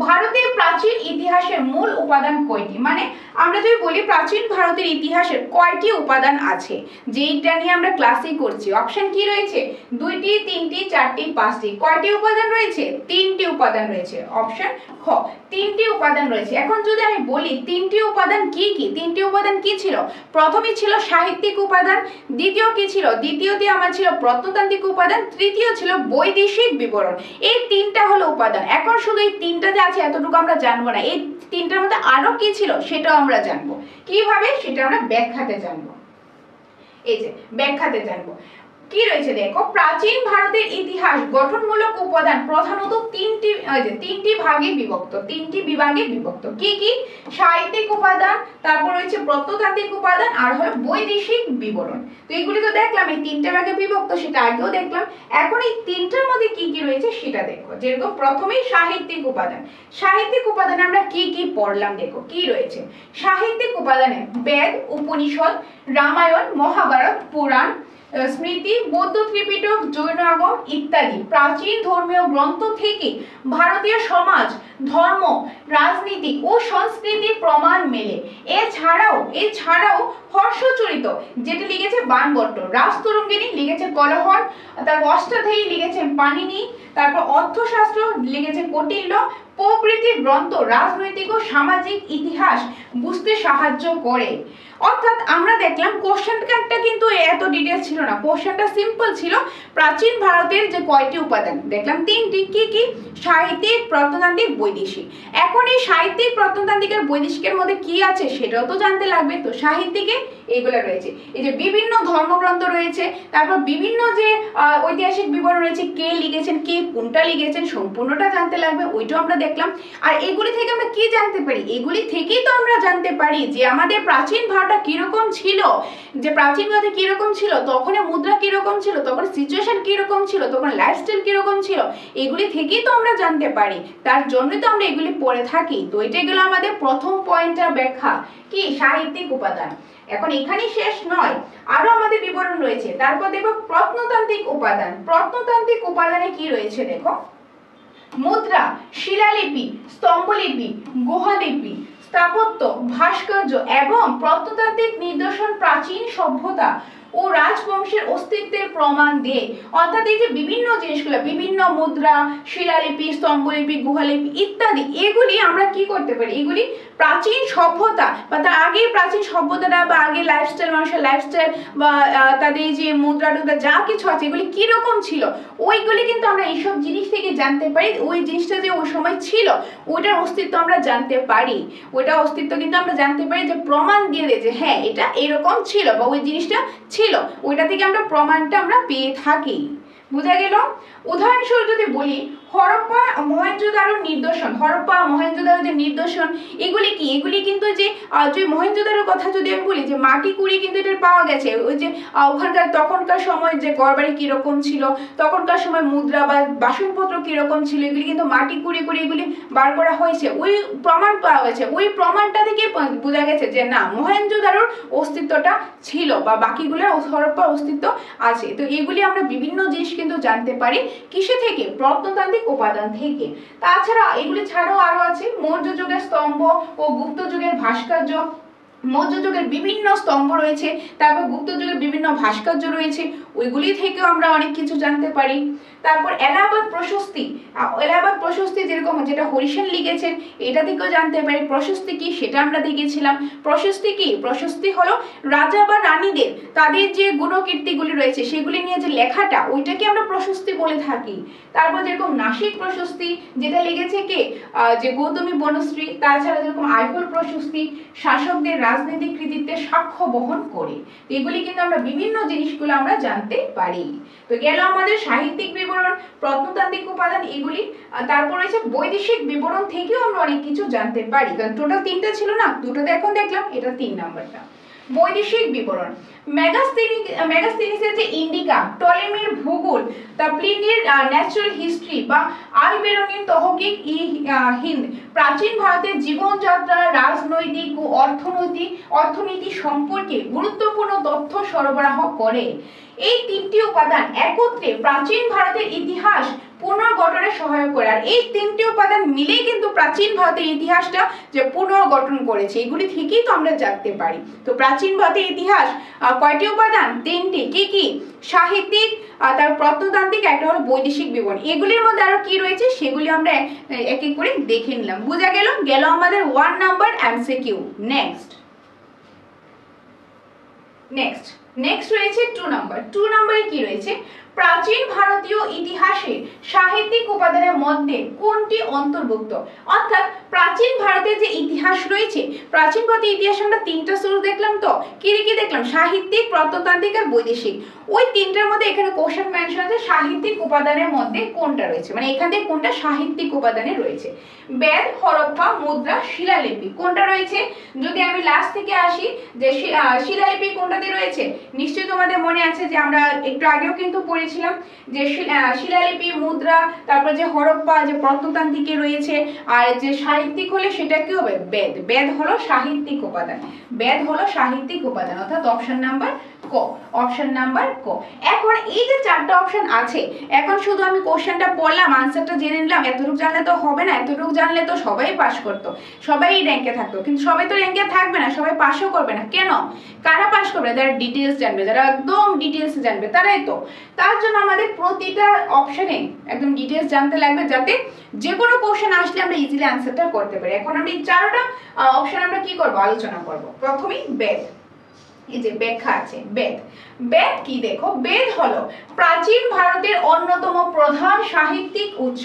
ভারতের প্রাচীন ইতিহাসের মূল উপাদান কয়টি? মানে আমরা যদি বলি প্রাচীন ভারতের ইতিহাসের কয়টি উপাদান আছে, যেটা নিয়ে আমরা ক্লাসে করছি। অপশন কি রয়েছে? 2টি, 3টি, 4টি, 5টি। কয়টি উপাদান রয়েছে? 3টি উপাদান রয়েছে। অপশন খ, 3টি উপাদান রয়েছে। এখন যদি আমি বলি 3টি উপাদান কি কি, 3টি উপাদান কি ছিল? প্রথমে ছিল সাহিত্যিক উপাদান, দ্বিতীয় কি ছিল? দ্বিতীয়তে আমার ছিল প্রত্নতান্ত্রিক উপাদান, তৃতীয় ছিল বৈদেশিক বিবরণ। এই 3টা হলো উপাদান। এখন শুধু এই 3টা আছে এতটুকু আমরা জানবো না, এই 3টার মধ্যে আরো কি ছিল সেটাও আমরা জানবো। কিভাবে সেটা আমরা ব্যাখ্যাতে জানবো। এই যে ব্যাখ্যাতে জানবো কি রয়েছে দেখো, প্রাচীন ভারতের ইতিহাস গঠনমূলক উপাদান প্রধানত তিনটি ভাগে বিভক্ত, 3টি বিভাগে বিভক্ত। কি কি? সাহিত্যিক উপাদান, তারপর রয়েছে প্রত্নতান্ত্রিক উপাদান, আর হলো বৈদেশিক বিবরণ। তো এগুলি তো দেখলাম এই 3টে ভাগে বিভক্ত, সেটা আগেও দেখলাম। এখন এই 3টার মধ্যে কি কি রয়েছে সেটা দেখো। যেরকম প্রথমেই সাহিত্যিক উপাদান, সাহিত্যিক উপাদানে আমরা কি কি পড়লাম দেখো কি রয়েছে। সাহিত্যিক উপাদানে বেদ, উপনিষদ, রামায়ণ, মহাভারত, পুরাণ, স্মৃতি, বৌদ্ধ ত্রিপিটক, জৈন আগম ইত্যাদি প্রাচীন ধর্মীয় গ্রন্থ থেকে ভারতীয় সমাজ, ধর্ম, রাজনীতি ও সংস্কৃতি প্রমাণ মেলে। এছাড়াও হর্ষচরিত যেটা লিখেছে বাণভট্ট, রাজতরঙ্গিনী লিখেছে কলহর, তারপর অষ্টাধ্যায়ী লিখেছেন পাণিনি, তারপর অর্থশাস্ত্র লিখেছে কৌটিল্য প্রভৃতি গ্রন্থ রাজনৈতিক ও সামাজিক ইতিহাস বুঝতে সাহায্য করে। অর্থাৎ আমরা দেখলাম কোশ্চেনটা কিন্তু এত ডিটেইলস ছিল না, কোশ্চেনটা সিম্পল ছিল। প্রাচীন ভারতের যে কয়টি উপাদান দেখলাম 3টি, কি কি? সাহিত্যিক, প্রত্নতান্ত্রিক, বৈদেশিক। এখন এই সাহিত্যিক, প্রত্নতান্ত্রিক আর বৈদেশিকের মধ্যে কি আছে সেটাও তো জানতে লাগবে। তো সাহিত্যিকে এগুলো রয়েছে, এই যে বিভিন্ন ধর্মগ্রন্থ রয়েছে, তারপর বিভিন্ন যে ঐতিহাসিক বিবরণ রয়েছে, কে লিখেছেন, কে কোনটা লিখেছেন, সম্পূর্ণটা জানতে লাগবে, ওইটাও আমরা দেখলাম। আর এগুলি থেকে আমরা কি জানতে পারি? এগুলি থেকেই তো আমরা জানতে পারি যে আমাদের প্রাচীন ভারতটা কিরকম ছিল, যে প্রাচীন ভারতে কিরকম ছিল, তখন মুদ্রা কিরকম ছিল, তখন সিচুয়েশন কিরকম ছিল, তখন লাইফস্টাইল কিরকম ছিল, এগুলি থেকেই তো আমরা জানতে পারি। তার জন্যই তো আমরা এগুলি পড়ে থাকি। তো এটা গেল আমাদের প্রথম পয়েন্টের ব্যাখ্যা, কি? সাহিত্যিক উপাদান। এখন এখানেই শেষ নয়, আরো আমাদের বিবরণ রয়েছে। তারপর দেখো প্রত্নতান্ত্রিক উপাদান। প্রত্নতান্ত্রিক উপাদানে কি রয়েছে দেখো, মুদ্রা, শিলালিপি, স্তম্ভলিপি, গুহালিপি, স্থাপত্য, ভাস্কর্য এবং প্রত্নতান্ত্রিক নিদর্শন প্রাচীন সভ্যতা ও রাজবংশের অস্তিত্বের প্রমাণ দেয়। অর্থাৎ এই যে বিভিন্ন জিনিসগুলো, বিভিন্ন মুদ্রা, শিলালিপি, স্তম্ভলিপি, গুহালিপি ইত্যাদি, এগুলি আমরা কি করতে পারি? এগুলি প্রাচীন সভ্যতা বা তার আগের প্রাচীন সভ্যতাটা বা আগে লাইফস্টাইল, মানুষের লাইফস্টাইল বা তাদের যে মুদ্রা টুদ্রা যা কিছু আছে এগুলি কিরকম ছিল, ওইগুলি কিন্তু আমরা এইসব জিনিস থেকে জানতে পারি। ওই জিনিসটা যে ওই সময় ছিল ওইটার অস্তিত্ব আমরা জানতে পারি, ওইটার অস্তিত্ব কিন্তু আমরা জানতে পারি, যে প্রমাণ দিয়ে দেয় যে হ্যাঁ এটা এরকম ছিল বা ওই জিনিসটা ছিল, ওইটা থেকে আমরা প্রমাণটা আমরা পেয়ে থাকি। বুঝা গেল? উদাহরণস্বরূপ যদি বলি হরপ্পা মহেঞ্জোদারোর নিদর্শন, হরপ্পা মহেঞ্জোদারোর যে নিদর্শন এগুলি কি? এগুলি কিন্তু যে মহেঞ্জোদারোর কথা যদি আমি বলি, যে মাটি কুড়ি কিন্তু এটা পাওয়া গেছে। ওই যে ওখানকার তখনকার সময় যে ঘরবাড়ি কিরকম ছিল, তখনকার সময় মুদ্রা বা বাসনপত্র কিরকম ছিল, এগুলি কিন্তু মাটি কুড়ি করে এগুলি বার করা হয়েছে, ওই প্রমাণ পাওয়া গেছে। ওই প্রমাণটা থেকে বোঝা গেছে যে না মহেঞ্জোদারোর অস্তিত্বটা ছিল বা বাকিগুলোর হরপ্পার অস্তিত্ব আছে। তো এগুলি আমরা বিভিন্ন জিনিস কিন্তু জানতে পারি কিসে থেকে? প্রত্নতান্ত্রিক উপাদান থেকে। তাছাড়া এগুলি ছাড়াও আরো আছে মৌর্য যুগের স্তম্ভ ও গুপ্ত যুগের ভাস্কর্য, মধ্যযুগের বিভিন্ন স্তম্ভ রয়েছে, তারপর গুপ্ত যুগের বিভিন্ন ভাস্কর্য রয়েছে, ওইগুলি থেকেও আমরা অনেক কিছু জানতে পারি। তারপর এলাহাবাদ প্রশস্তি যেরকম যেটা হরিসেন লিখেছেন, এটা থেকেও জানতে পারি। প্রশস্তি কি সেটা আমরা দেখেছিলাম। প্রশস্তি কি? প্রশস্তি হলো রাজা বা রানীদের তাদের যে গুণকীর্তিগুলি রয়েছে সেগুলি নিয়ে যে লেখাটা, ওইটাকে আমরা প্রশস্তি বলে থাকি। তারপর যেরকম নাসিক প্রশস্তি যেটা লিখেছে কে, যে গৌতমী বনশ্রী। তাছাড়া যেরকম আইহোল প্রশস্তি শাসকদের রাজনৈতিক কৃতিত্বের সাক্ষ্য বহন করে। এগুলি কিন্তু আমরা বিভিন্ন জিনিসগুলো আমরা জানতে পারি। তো গেল আমাদের সাহিত্যিক বিবরণ, প্রত্নতাত্ত্বিক উপাদান এগুলি। তারপর রয়েছে বৈদেশিক বিবরণ থেকেও আমরা অনেক কিছু জানতে পারি, কারণ টোটাল 3টা ছিল না, 2টোতে এখন দেখলাম, এটা 3 নাম্বারটা। বৈদেশিক বিবরণ, মেগাস্থেনিসের যে ইন্ডিকা, টলেমির ভূগোল, তা প্লিনির ন্যাচারাল হিস্ট্রি বা আলবেরনির তহকিক হিন্দ প্রাচীন ভারতের জীবনযাত্রা, রাজনৈতিক ও অর্থনীতি সম্পর্কে গুরুত্বপূর্ণ তথ্য সরবরাহ করে। এই 3টি উপাদান একত্রে প্রাচীন ভারতের ইতিহাস পুনর্গঠনে সহায়ক করে। আর এই 3টি উপাদান মিলেই কিন্তু প্রাচীন ভারতের ইতিহাসটা যে পুনর্গঠন করেছে, এগুলি থেকেই তো আমরা জানতে পারি। তো প্রাচীন ভারতের ইতিহাস কয়টি উপাদান? 3টি। কি কি? সাহিত্যিক, তার প্রত্নতান্ত্রিক, একটা হলো বৈদেশিক বিবরণ। এগুলির মধ্যে আরো কি রয়েছে সেগুলি আমরা এক এক করে দেখে নিলাম। বোঝা গেল? গেল আমাদের 1 নাম্বার এমসিকিউ। নেক্সট রয়েছে 2 নাম্বার। 2 নাম্বারে কি রয়েছে? প্রাচীন ভারতীয় ইতিহাসে সাহিত্যিক উপাদানের মধ্যে কোনটি অন্তর্ভুক্ত? অর্থাৎ প্রাচীন ভারতের যে ইতিহাস রয়েছে, প্রাচীন ভারতের ইতিহাসে আমরা 3টা সোর্স দেখলাম। তো কি দেখলাম? সাহিত্যিক, প্রত্নতান্ত্রিক আর বৈদেশিক। ওই 3টার মধ্যে এখানে কোশ্চেন মেনশন আছে সাহিত্যিক উপাদানের মধ্যে কোনটা রয়েছে, মানে এখান থেকে কোনটা সাহিত্যিক উপাদানে রয়েছে। বেদ, হরপ্পা, মুদ্রা, শিলালিপি কোনটা রয়েছে? যদি আমি লাস্ট থেকে আসি, যে শিলালিপি কোনটাতে রয়েছে, নিশ্চয়ই তোমাদের মনে আছে যে আমরা একটু আগেও কিন্তু পড়েছিলাম যে শিলালিপি, মুদ্রা, তারপর যে হরপ্পা, যে প্রত্নতান্ত্রিকে রয়েছে, আর যে সাহিত্যিক হলে সেটা কি হবে? বেদ হলো সাহিত্যিক উপাদান, অর্থাৎ অপশন নাম্বার ক। এখন এই যে 4টা অপশন আছে, এখন শুধু আমি কোশ্চেনটা পড়লাম, আনসারটা জেনে নিলাম, এতটুকু জানলে তো হবে না। এতটুকু জানলে তো সবাই পাস করতো, সবাই র্যাঙ্কে থাকতো, কিন্তু সবাই তো র্যাঙ্কে থাকবে না, সবাই পাসও করবে না। কেন? কারা পাস করবে? যারা ডিটেলস জানবে, যারা একদম ডিটেলস জানবে, তারাই তো। তার জন্য আমাদের প্রতিটা অপশনে একদম ডিটেলস জানতে লাগবে, যাতে যে কোনো কোশ্চেন আসলে আমরা ইজিলি আনসারটা করতে পারি। এখন আমরা এই 4টা অপশন আমরা কি করব? আলোচনা করব। প্রথমেই বেদ, এই যে ব্যাখ্যা আছে। বেদ কি? দেখো, বেদ হলো প্রাচীন ভারতের অন্যতম প্রধান সাহিত্যিক উৎস।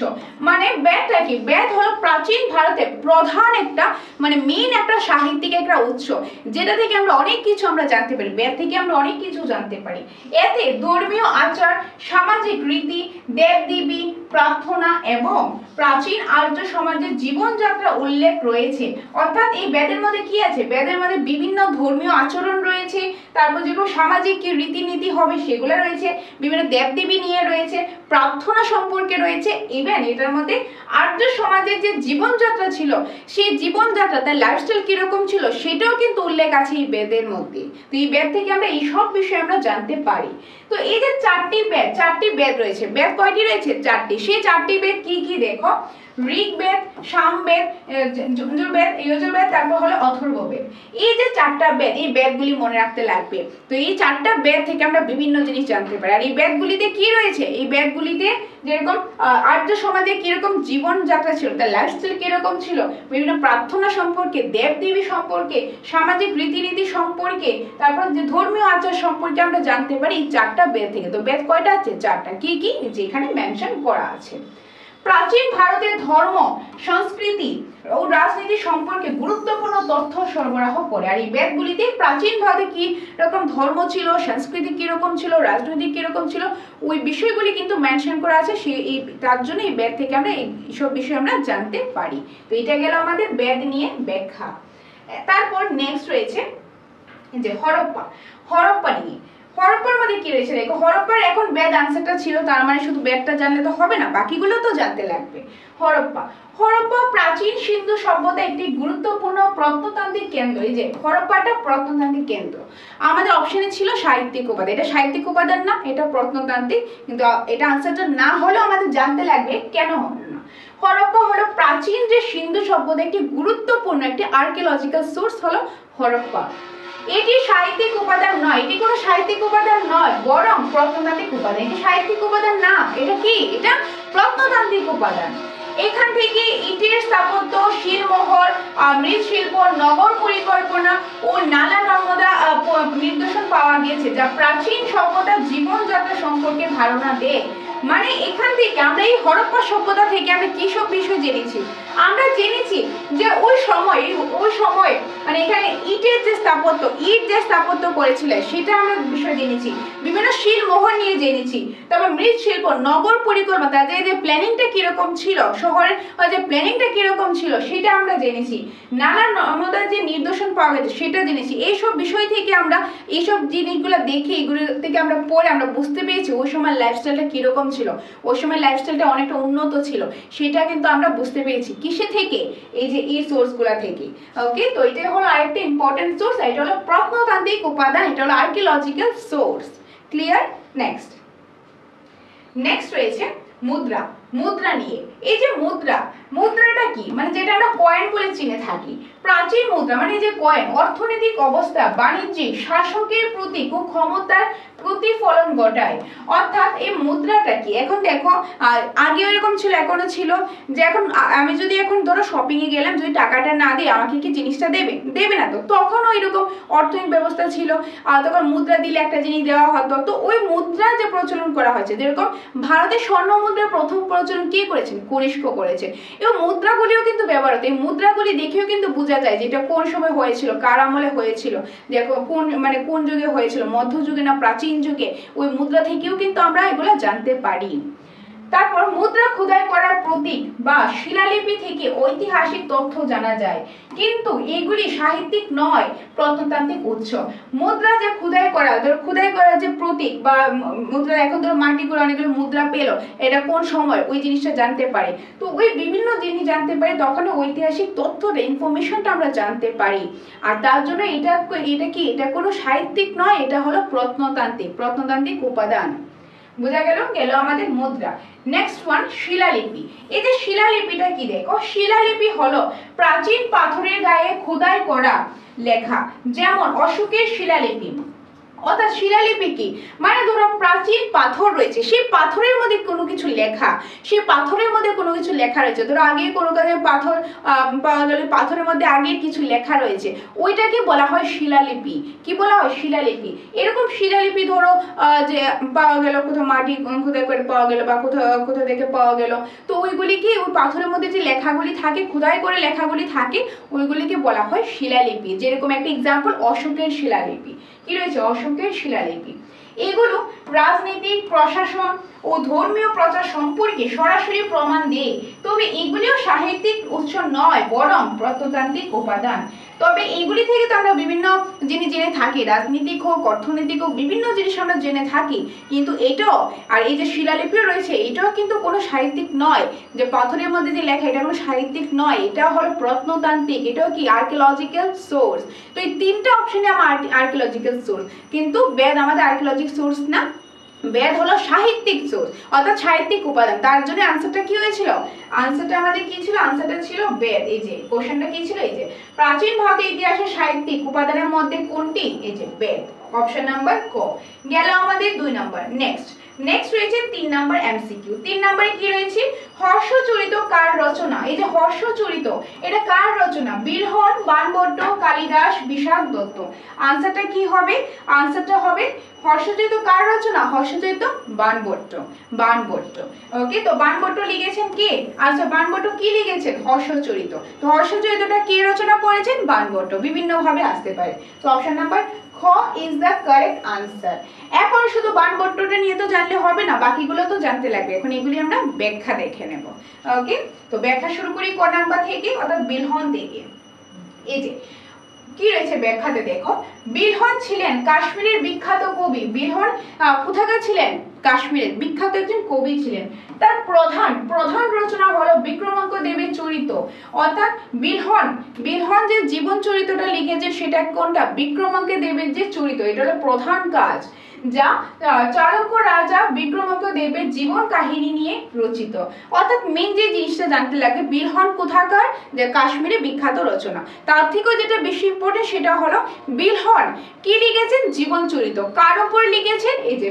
মানে বেদটা কি? বেদ হলো প্রাচীন ভারতের প্রধান একটা, মানে মেইন একটা সাহিত্যিক একটা উৎস, যেটা থেকে আমরা অনেক কিছু আমরা জানতে পারি। বেদ থেকে আমরা অনেক কিছু জানতে পারি। এতে ধর্মীয় আচার, সামাজিক রীতি, দেবদেবী, প্রার্থনা এবং প্রাচীন আর্য সমাজের জীবনযাত্রা উল্লেখ রয়েছে। অর্থাৎ এই বেদের মধ্যে কি আছে? বেদের মধ্যে বিভিন্ন ধর্মীয় আচরণ রয়েছে, তারপর যেগুলো সামাজিক কি রীতিনীতি হবে সেগুলো রয়েছে, বিভিন্ন দেবদেবী নিয়ে রয়েছে, প্রার্থনা সম্পর্কে রয়েছে, ইভেন এটার মধ্যে আর্য সমাজের যে জীবনযাত্রা ছিল, সেই জীবনযাত্রা, তার লাইফস্টাইল কিরকম ছিল সেটাও কিন্তু উল্লেখ আছে এই বেদের মধ্যে। তো এই বেদ থেকে আমরা এইসব বিষয়ে আমরা জানতে পারি। তো এই যে 4টি বেদ রয়েছে, বেদ কয়টি রয়েছে? 4টি। সেই 4টি বেদ কি কি? দেখো, ঋগ্বেদ, সামবেদ, যজুর্বেদ, তারপর হলো অথর্ববেদ। এই যে 4টা বেদ, এই বেদগুলি মনে রাখতে লাগবে। তো এই 4টা বেদ থেকে আমরা বিভিন্ন জিনিস জানতে পারি। আর এই বেদগুলিতে কি রয়েছে? এই বেদগুলিতে যেরকম আর্য সমাজে কিরকম জীবনযাত্রা ছিল, তার লাইফস্টাইল কিরকম ছিল, বিভিন্ন প্রার্থনা সম্পর্কে, দেবদেবী সম্পর্কে, সামাজিক রীতিনীতি সম্পর্কে, তারপর যে ধর্মীয় আচার সম্পর্কে আমরা জানতে পারি এই 4টা বেদ থেকে। তো বেদ কয়টা আছে? 4টা। কি কি? যেখানে মেনশন করা আছে। প্রাচীন ভারতের ধর্ম, সংস্কৃতি ও রাজনীতি সম্পর্কে গুরুত্বপূর্ণ তথ্য সরবরাহ করে। আর এই বেদগুলিতে প্রাচীন ভারতে কি রকম ধর্ম ছিল, সংস্কৃতি কিরকম ছিল, রাজনৈতিক কিরকম ছিল, ওই বিষয়গুলি কিন্তু মেনশন করা আছে। তার জন্য এই বেদ থেকে আমরা এইসব বিষয় আমরা জানতে পারি। তো এটা গেল আমাদের বেদ নিয়ে ব্যাখ্যা। তারপর নেক্সট রয়েছে যে হরপ্পা নিয়ে। হরপ্পার মধ্যে কি রয়েছে? দেখো, হরপ্পার এখন বেদ আনসারটা ছিল, তার মানে শুধু বেদটা জানলে তো হবে না, বাকিগুলো তো জানতে লাগবে। হরপ্পা প্রাচীন সিন্ধু সভ্যতা একটি গুরুত্বপূর্ণ প্রত্নতান্ত্রিক কেন্দ্র। এই যে হরপ্পাটা প্রত্নতান্ত্রিক কেন্দ্র। আমাদের অপশনে ছিল সাহিত্যিক উপাদান, এটা সাহিত্যিক উপাদান না, এটা প্রত্নতান্ত্রিক, কিন্তু এটা আনসারটা না হলেও আমাদের জানতে লাগবে কেন হবে না। হরপ্পা হলো প্রাচীন যে সিন্ধু সভ্যতা একটি গুরুত্বপূর্ণ একটি আর্কিওলজিক্যাল সোর্স হলো হরপ্পা। এটি সাহিত্যিক উপাদান নয়, এটি কোনো সাহিত্যিক উপাদান নয়, বরং প্রত্নতান্ত্রিক উপাদান। এটি সাহিত্যিক উপাদান না, এটা কি? এটা প্রত্নতান্ত্রিক উপাদান। এখান থেকে ইটের স্থাপত্য, শিলমোহর, মৃৎশিল্প, নগর পরিকল্পনা ও নালা নর্মদা নিদর্শন পাওয়া গিয়েছে, যা প্রাচীন সভ্যতার জীবনযাত্রা সম্পর্কে ধারণা দেয়। মানে এখান থেকে আমরা এই হরপ্পা সভ্যতা থেকে আমরা কি সব বিষয় জেনেছি? আমরা জেনেছি যে ওই সময় মানে এখানে ইটের যে স্থাপত্য, ইট যে স্থাপত্য করেছিল সেটা আমরা বিষয় জেনেছি, বিভিন্ন শিলমোহর নিয়ে জেনেছি, তবে মৃৎশিল্প, নগর পরিকল্পনা, তাদের যে প্ল্যানিংটা কিরকম ছিল, শহরের যে প্ল্যানিংটা কিরকম ছিল সেটা আমরা জেনেছি, নানা নর্মদার যে নিদর্শন পাওয়া গেছে সেটা জেনেছি। এইসব বিষয় থেকে আমরা এইসব জিনিসগুলো দেখে, এগুলো থেকে আমরা পড়ে আমরা বুঝতে পেরেছি ওই সময় লাইফস্টাইলটা কিরকম ছিল, ওই সময় লাইফস্টাইলটা অনেকটা উন্নত ছিল, সেটা কিন্তু আমরা বুঝতে পেরেছি। কিসে থেকে? এই যে এই সোর্সগুলা থেকে। ওকে, তো এটা হলো আরেকটা ইম্পর্টেন্ট সোর্স, এটা হলো প্রত্নতান্ত্রিক উপাদান, এটা হলো আর্কিওলজিক্যাল সোর্স। ক্লিয়ার? নেক্সট রয়েছে মুদ্রা। মুদ্রা নিয়ে, এই যে মুদ্রাটা কি? মানে যেটা আমরা কয়েন বলে চিনে থাকি। প্রাচীন মুদ্রা মানে যে কয়েন অর্থনৈতিক অবস্থা, বাণিজ্যিক, শাসকের প্রতীক ও ক্ষমতার প্রতিফলন ঘটায়। অর্থাৎ এই মুদ্রাটা কি? এখন দেখো, আগে এরকম ছিল, এখনো ছিল যে এখন আমি যদি এখন ধরো শপিং এ গেলাম, যদি টাকাটা না দিই আমাকে কি জিনিসটা দেবে না। তো তখনও এরকম অর্থনৈতিক ব্যবস্থা ছিল, তখন মুদ্রা দিলে একটা জিনিস দেওয়া হতো। তো ওই মুদ্রা যে প্রচলন করা হয়েছে, যেরকম ভারতের স্বর্ণ মুদ্রার প্রথম প্রচলন কে করেছেন? কনিষ্ক করেছে। এবং মুদ্রাগুলিও কিন্তু ব্যবহার হতো, এই মুদ্রাগুলি দেখেও কিন্তু বোঝা যায় যে এটা কোন সময় হয়েছিল, কার আমলে হয়েছিল, দেখো কোন যুগে হয়েছিল, মধ্যযুগে না প্রাচীন যুগে, ওই মুদ্রা থেকেও কিন্তু আমরা এগুলো জানতে পারি। তারপর মুদ্রা খোদাই করার প্রতীক বা শিলালিপি থেকে ঐতিহাসিক তথ্য জানা যায়, কিন্তু এগুলি সাহিত্যিক নয়, প্রত্নতান্ত্রিক উৎস। মুদ্রা যে খোদাই করার যে প্রতীক বা মুদ্রা, এখন ধরো মাটিগুলো অনেকগুলো মুদ্রা পেলো, এটা কোন সময়, ওই জিনিসটা জানতে পারি। তো ওই বিভিন্ন জিনিস জানতে পারি, তখন ঐতিহাসিক তথ্যটা, ইনফরমেশনটা আমরা জানতে পারি। আর তার জন্য এটা কোনো সাহিত্যিক নয়, এটা হলো প্রত্নতান্ত্রিক উপাদান। বোঝা গেল আমাদের মুদ্রা। নেক্সট ওয়ান, শিলালিপি। এই যে শিলালিপিটা কি? দেখো, শিলালিপি হলো প্রাচীন পাথরের গায়ে খোদাই করা লেখা, যেমন অশোকের শিলালিপি। অর্থাৎ শিলালিপি কি? মানে ধরো প্রাচীন পাথর রয়েছে, সেই পাথরের মধ্যে কোনো কিছু লেখা, রয়েছে। ধরো আগে কোনো কাজে পাথর পাওয়া গেলে পাথরের মধ্যে আগের কিছু লেখা রয়েছে, ওইটাকে বলা হয় শিলালিপি। কি বলা হয়? শিলালিপি। এরকম শিলালিপি ধরো যে পাওয়া গেল, কোথাও মাটি খোদাই করে পাওয়া গেল বা কোথাও থেকে পাওয়া গেল, তো ওইগুলিকে, ওই পাথরের মধ্যে যে লেখাগুলি থাকে, খোদাই করে লেখাগুলি থাকে, ওইগুলিকে বলা হয় শিলালিপি। যেরকম একটা এক্সাম্পল, অশোকের শিলালিপি। কি রয়েছে? অশোকের শিলালিপি। এগুলো রাজনৈতিক, প্রশাসন ও ধর্মীয় প্রচার সম্পর্কে সরাসরি প্রমাণ দেয়, তবে এগুলিও সাহিত্যিক উৎস নয়, বরং প্রত্নতান্ত্রিক উপাদান। তবে এগুলি থেকে তো আমরা বিভিন্ন জিনিস জেনে থাকি, রাজনীতিক হোক, অর্থনৈতিক হোক, বিভিন্ন জিনিস আমরা জেনে থাকি, কিন্তু এটাও, আর এই যে শিলালিপিও রয়েছে, এটাও কিন্তু কোনো সাহিত্যিক নয়। যে পাথরের মধ্যে যে লেখা, এটা কোনো সাহিত্যিক নয়, এটা হলো প্রত্নতান্ত্রিক, এটাও কি আর্কিওলজিক্যাল সোর্স। তো এই তিনটা অপশনে আমার আর্কিওলজিক্যাল সোর্স, কিন্তু বেদ আমাদের আর্কিওলজিক সোর্স না, বেদ হলো সাহিত্যিক সোর্স, অর্থাৎ সাহিত্যিক উপাদান। তার জন্য আনসারটা কি হয়েছিল? আনসারটা আমাদের কি ছিল? আনসারটা ছিল বেদ। এই যে কোশ্চেনটা কি ছিল? এই যে প্রাচীন ভারতের ইতিহাসের সাহিত্যিক উপাদানের মধ্যে কোনটি? এই যে বেদ। অপশন নাম্বার ক গেল আমাদের 2 নাম্বার। নেক্সট রয়েছে 3 নাম্বার এমসিকিউ। 3 নম্বরে কি রয়েছে? হর্ষচরিত কার রচনা? এই যে হর্ষচরিত, এটা কার রচনা? বিলহন, বাণভট্ট, কালিদাস, বিশাখ দত্ত। আনসারটা কি হবে? আনসারটা হবে হর্ষচরিত কার রচনা? হর্ষচরিত বাণভট্ট। ওকে, তো বাণভট্ট লিখেছেন কে? আচ্ছা, বাণভট্ট কি লিখেছেন? হর্ষচরিত। তো হর্ষচরিতটা কে রচনা করেছেন? বাণভট্ট। বিভিন্ন ভাবে আসতে পারে। তো অপশন নাম্বার খ ইজ দ্য কারেক্ট আনসার। এখন শুধু বাণভট্টটা নিয়ে তো জানলে হবে না, বাকিগুলো তো জানতে লাগবে। এখন এগুলি আমরা ব্যাখ্যা দেখে নেব। ওকে, তো ব্যাখ্যা শুরু করি ক নাম্বার থেকে, অর্থাৎ বিলহন থেকে। এই যে কি রয়েছে ব্যাখ্যাতে, দেখো, বিলহন ছিলেন কাশ্মীরের বিখ্যাত কবি। বিলহন কোথাকার ছিলেন? কাশ্মীরের বিখ্যাত একজন কবি ছিলেন। তার প্রধান রচনা হলো বিক্রমাঙ্ক দেবের চরিত, অর্থাৎ বিলহন যে জীবন চরিত্রটা লিখেছে সেটা কোনটা, বিক্রমাঙ্ক দেবের যে চরিত, এটা হলো প্রধান কাজ, যা চালুক্য রাজা বিক্রমাঙ্ক দেবের জীবন কাহিনী নিয়ে রচিত। অর্থাৎ মেন যে জিনিসটা জানতে লাগে, বিলহন কোথাকার, যে কাশ্মীরে বিখ্যাত রচনা। তার থেকেও যেটা বেশি ইম্পর্টেন্ট সেটা হলো বিলহন কি লিখেছেন, জীবন চরিত। কার উপরে লিখেছেন, এই যে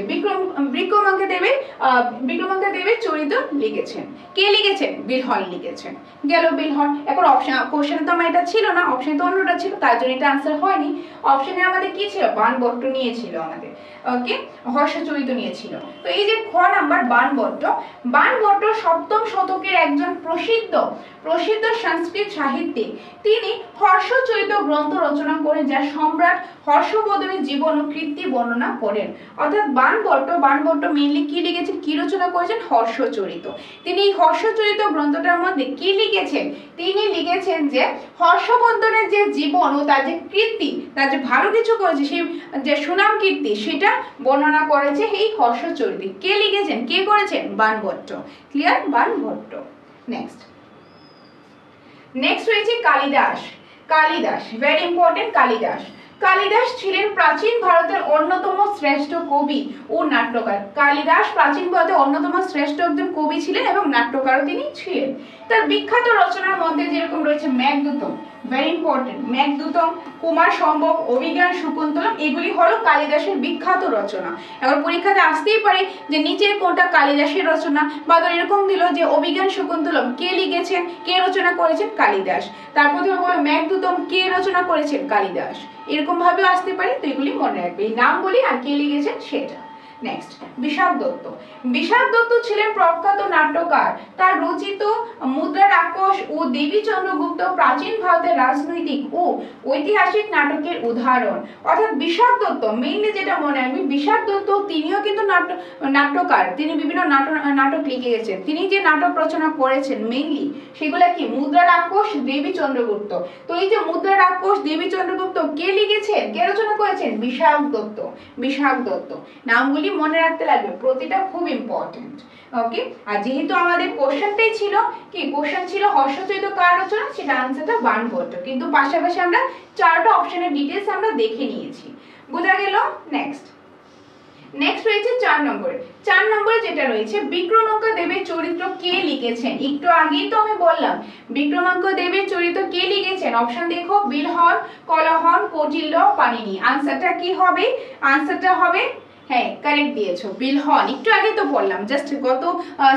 বিক্রমাঙ্ক দেবের চরিত লিখেছেন। কে লিখেছেন, বিলহন লিখেছেন। গেল বিলহন। এখন অপশন, কোশ্চেনে তো আমার এটা ছিল না, অপশনে তো অন্যটা ছিল, তার জন্য এটা আনসার হয়নি। অপশনে আমাদের কি ছিল, বাণভট্ট নিয়েছিল আমাদের, ওকে, হর্ষচরিত নিয়েছিল। তো এই যে খ নাম্বার বাণভট্ট সপ্তম শতকের একজন প্রসিদ্ধ সংস্কৃত সাহিত্যিক। তিনি হর্ষচরিত গ্রন্থ রচনা করেন, যা সম্রাট হর্ষবর্ধনের জীবন ও কীর্তি বর্ণনা করেন। অর্থাৎ বাণভট্ট মেইনলি কি লিখেছেন, কি রচনা করেছেন, হর্ষচরিত। তিনি এই হর্ষচরিত গ্রন্থটার মধ্যে কি লিখেছেন, তিনি লিখেছেন যে হর্ষবর্ধনের যে জীবন ও তার যে কীর্তি, তার যে ভালো কিছু করেছে, সেই যে সুনাম কীর্তি, সেটা বর্ণনা করেছে এই হর্ষচরিত। কে লিখেছেন, কে করেছেন, বাণভট্ট। ক্লিয়ার, বাণভট্ট। নেক্সট রয়েছে কালিদাস, ভেরি ইম্পর্টেন্ট। কালিদাস ছিলেন প্রাচীন ভারতের অন্যতম শ্রেষ্ঠ কবি ও নাট্যকার। কালিদাস প্রাচীন ভারতের অন্যতম শ্রেষ্ঠ একজন কবি ছিলেন এবং নাট্যকারও তিনি ছিলেন। তার বিখ্যাত রচনার মধ্যে যেরকম রয়েছে মেঘদূতম, ভেরি ইম্পর্টেন্ট, মেঘদূতম, কুমার সম্ভব, অভিজ্ঞান শকুন্তলম, এগুলি হলো কালিদাসের বিখ্যাত রচনা। এবার পরীক্ষাতে আসতেই পারে যে নিচের কোনটা কালিদাসের রচনা, বা এরকম দিল যে অভিজ্ঞান শকুন্তলম কে লিখেছেন, কে রচনা করেছেন, কালিদাস। তারপর বলো মেঘদূতম কে রচনা করেছেন, কালিদাস। এরকম ভাবে আসতে পারে, তো এগুলি মনে রাখবে, এই নামগুলি আর কে লিখেছেন সেটা। নেক্সট, বিষাদ দত্ত ছিলেন প্রখ্যাত নাট্যকার। তার রচিত মুদ্রা রাক্ষস ও দেবী চন্দ্রগুপ্ত প্রাচীন ভারতের রাজনৈতিক ও ঐতিহাসিক নাটকের উদাহরণ। অর্থাৎ বিষাদ দত্ত মেইনলি যেটা মনে রাখবে, বিষাদ দত্ত তিনিও কিন্তু নাট্যকার, তিনি বিভিন্ন নাটক লিখে গেছেন। তিনি যে নাটক রচনা করেছেন মেইনলি সেগুলা কি, মুদ্রা রাক্ষস, দেবী চন্দ্রগুপ্ত। তো এই যে মুদ্রা রাক্ষস, দেবী চন্দ্রগুপ্ত কে লিখেছেন, কে রচনা করেছেন, বিষাদ দত্ত। নামগুলি মনে রাখতে লাগবে, প্রতিটা খুব ইম্পর্টেন্ট, ওকে। আর যেহেতু আমাদের কোশ্চেনটাই ছিল কি, কোশ্চেন ছিল হর্ষচরিত কার রচনা, সেটা আনসারটা বাণভট্ট, কিন্তু পাশাপাশি আমরা চারটা অপশনের ডিটেইলস আমরা দেখে নিয়েছি, বোঝা গেল। নেক্সট রয়েছে 4 নম্বরে যেটা রয়েছে, বিক্রমাঙ্ক দেবের চরিত্র কে লিখেছেন। একটু আগেই তো আমি বললাম বিক্রমাঙ্ক দেবের চরিত্র কে লিখেছেন। অপশন দেখো, বিলহন, কলহন, কৌটিল্য, পাণিনি। আনসারটা কি হবে, আনসারটা হবে, হ্যাঁ কারেক্ট দিয়েছো, বিলহন। একটু আগে তো বললাম, জাস্ট গত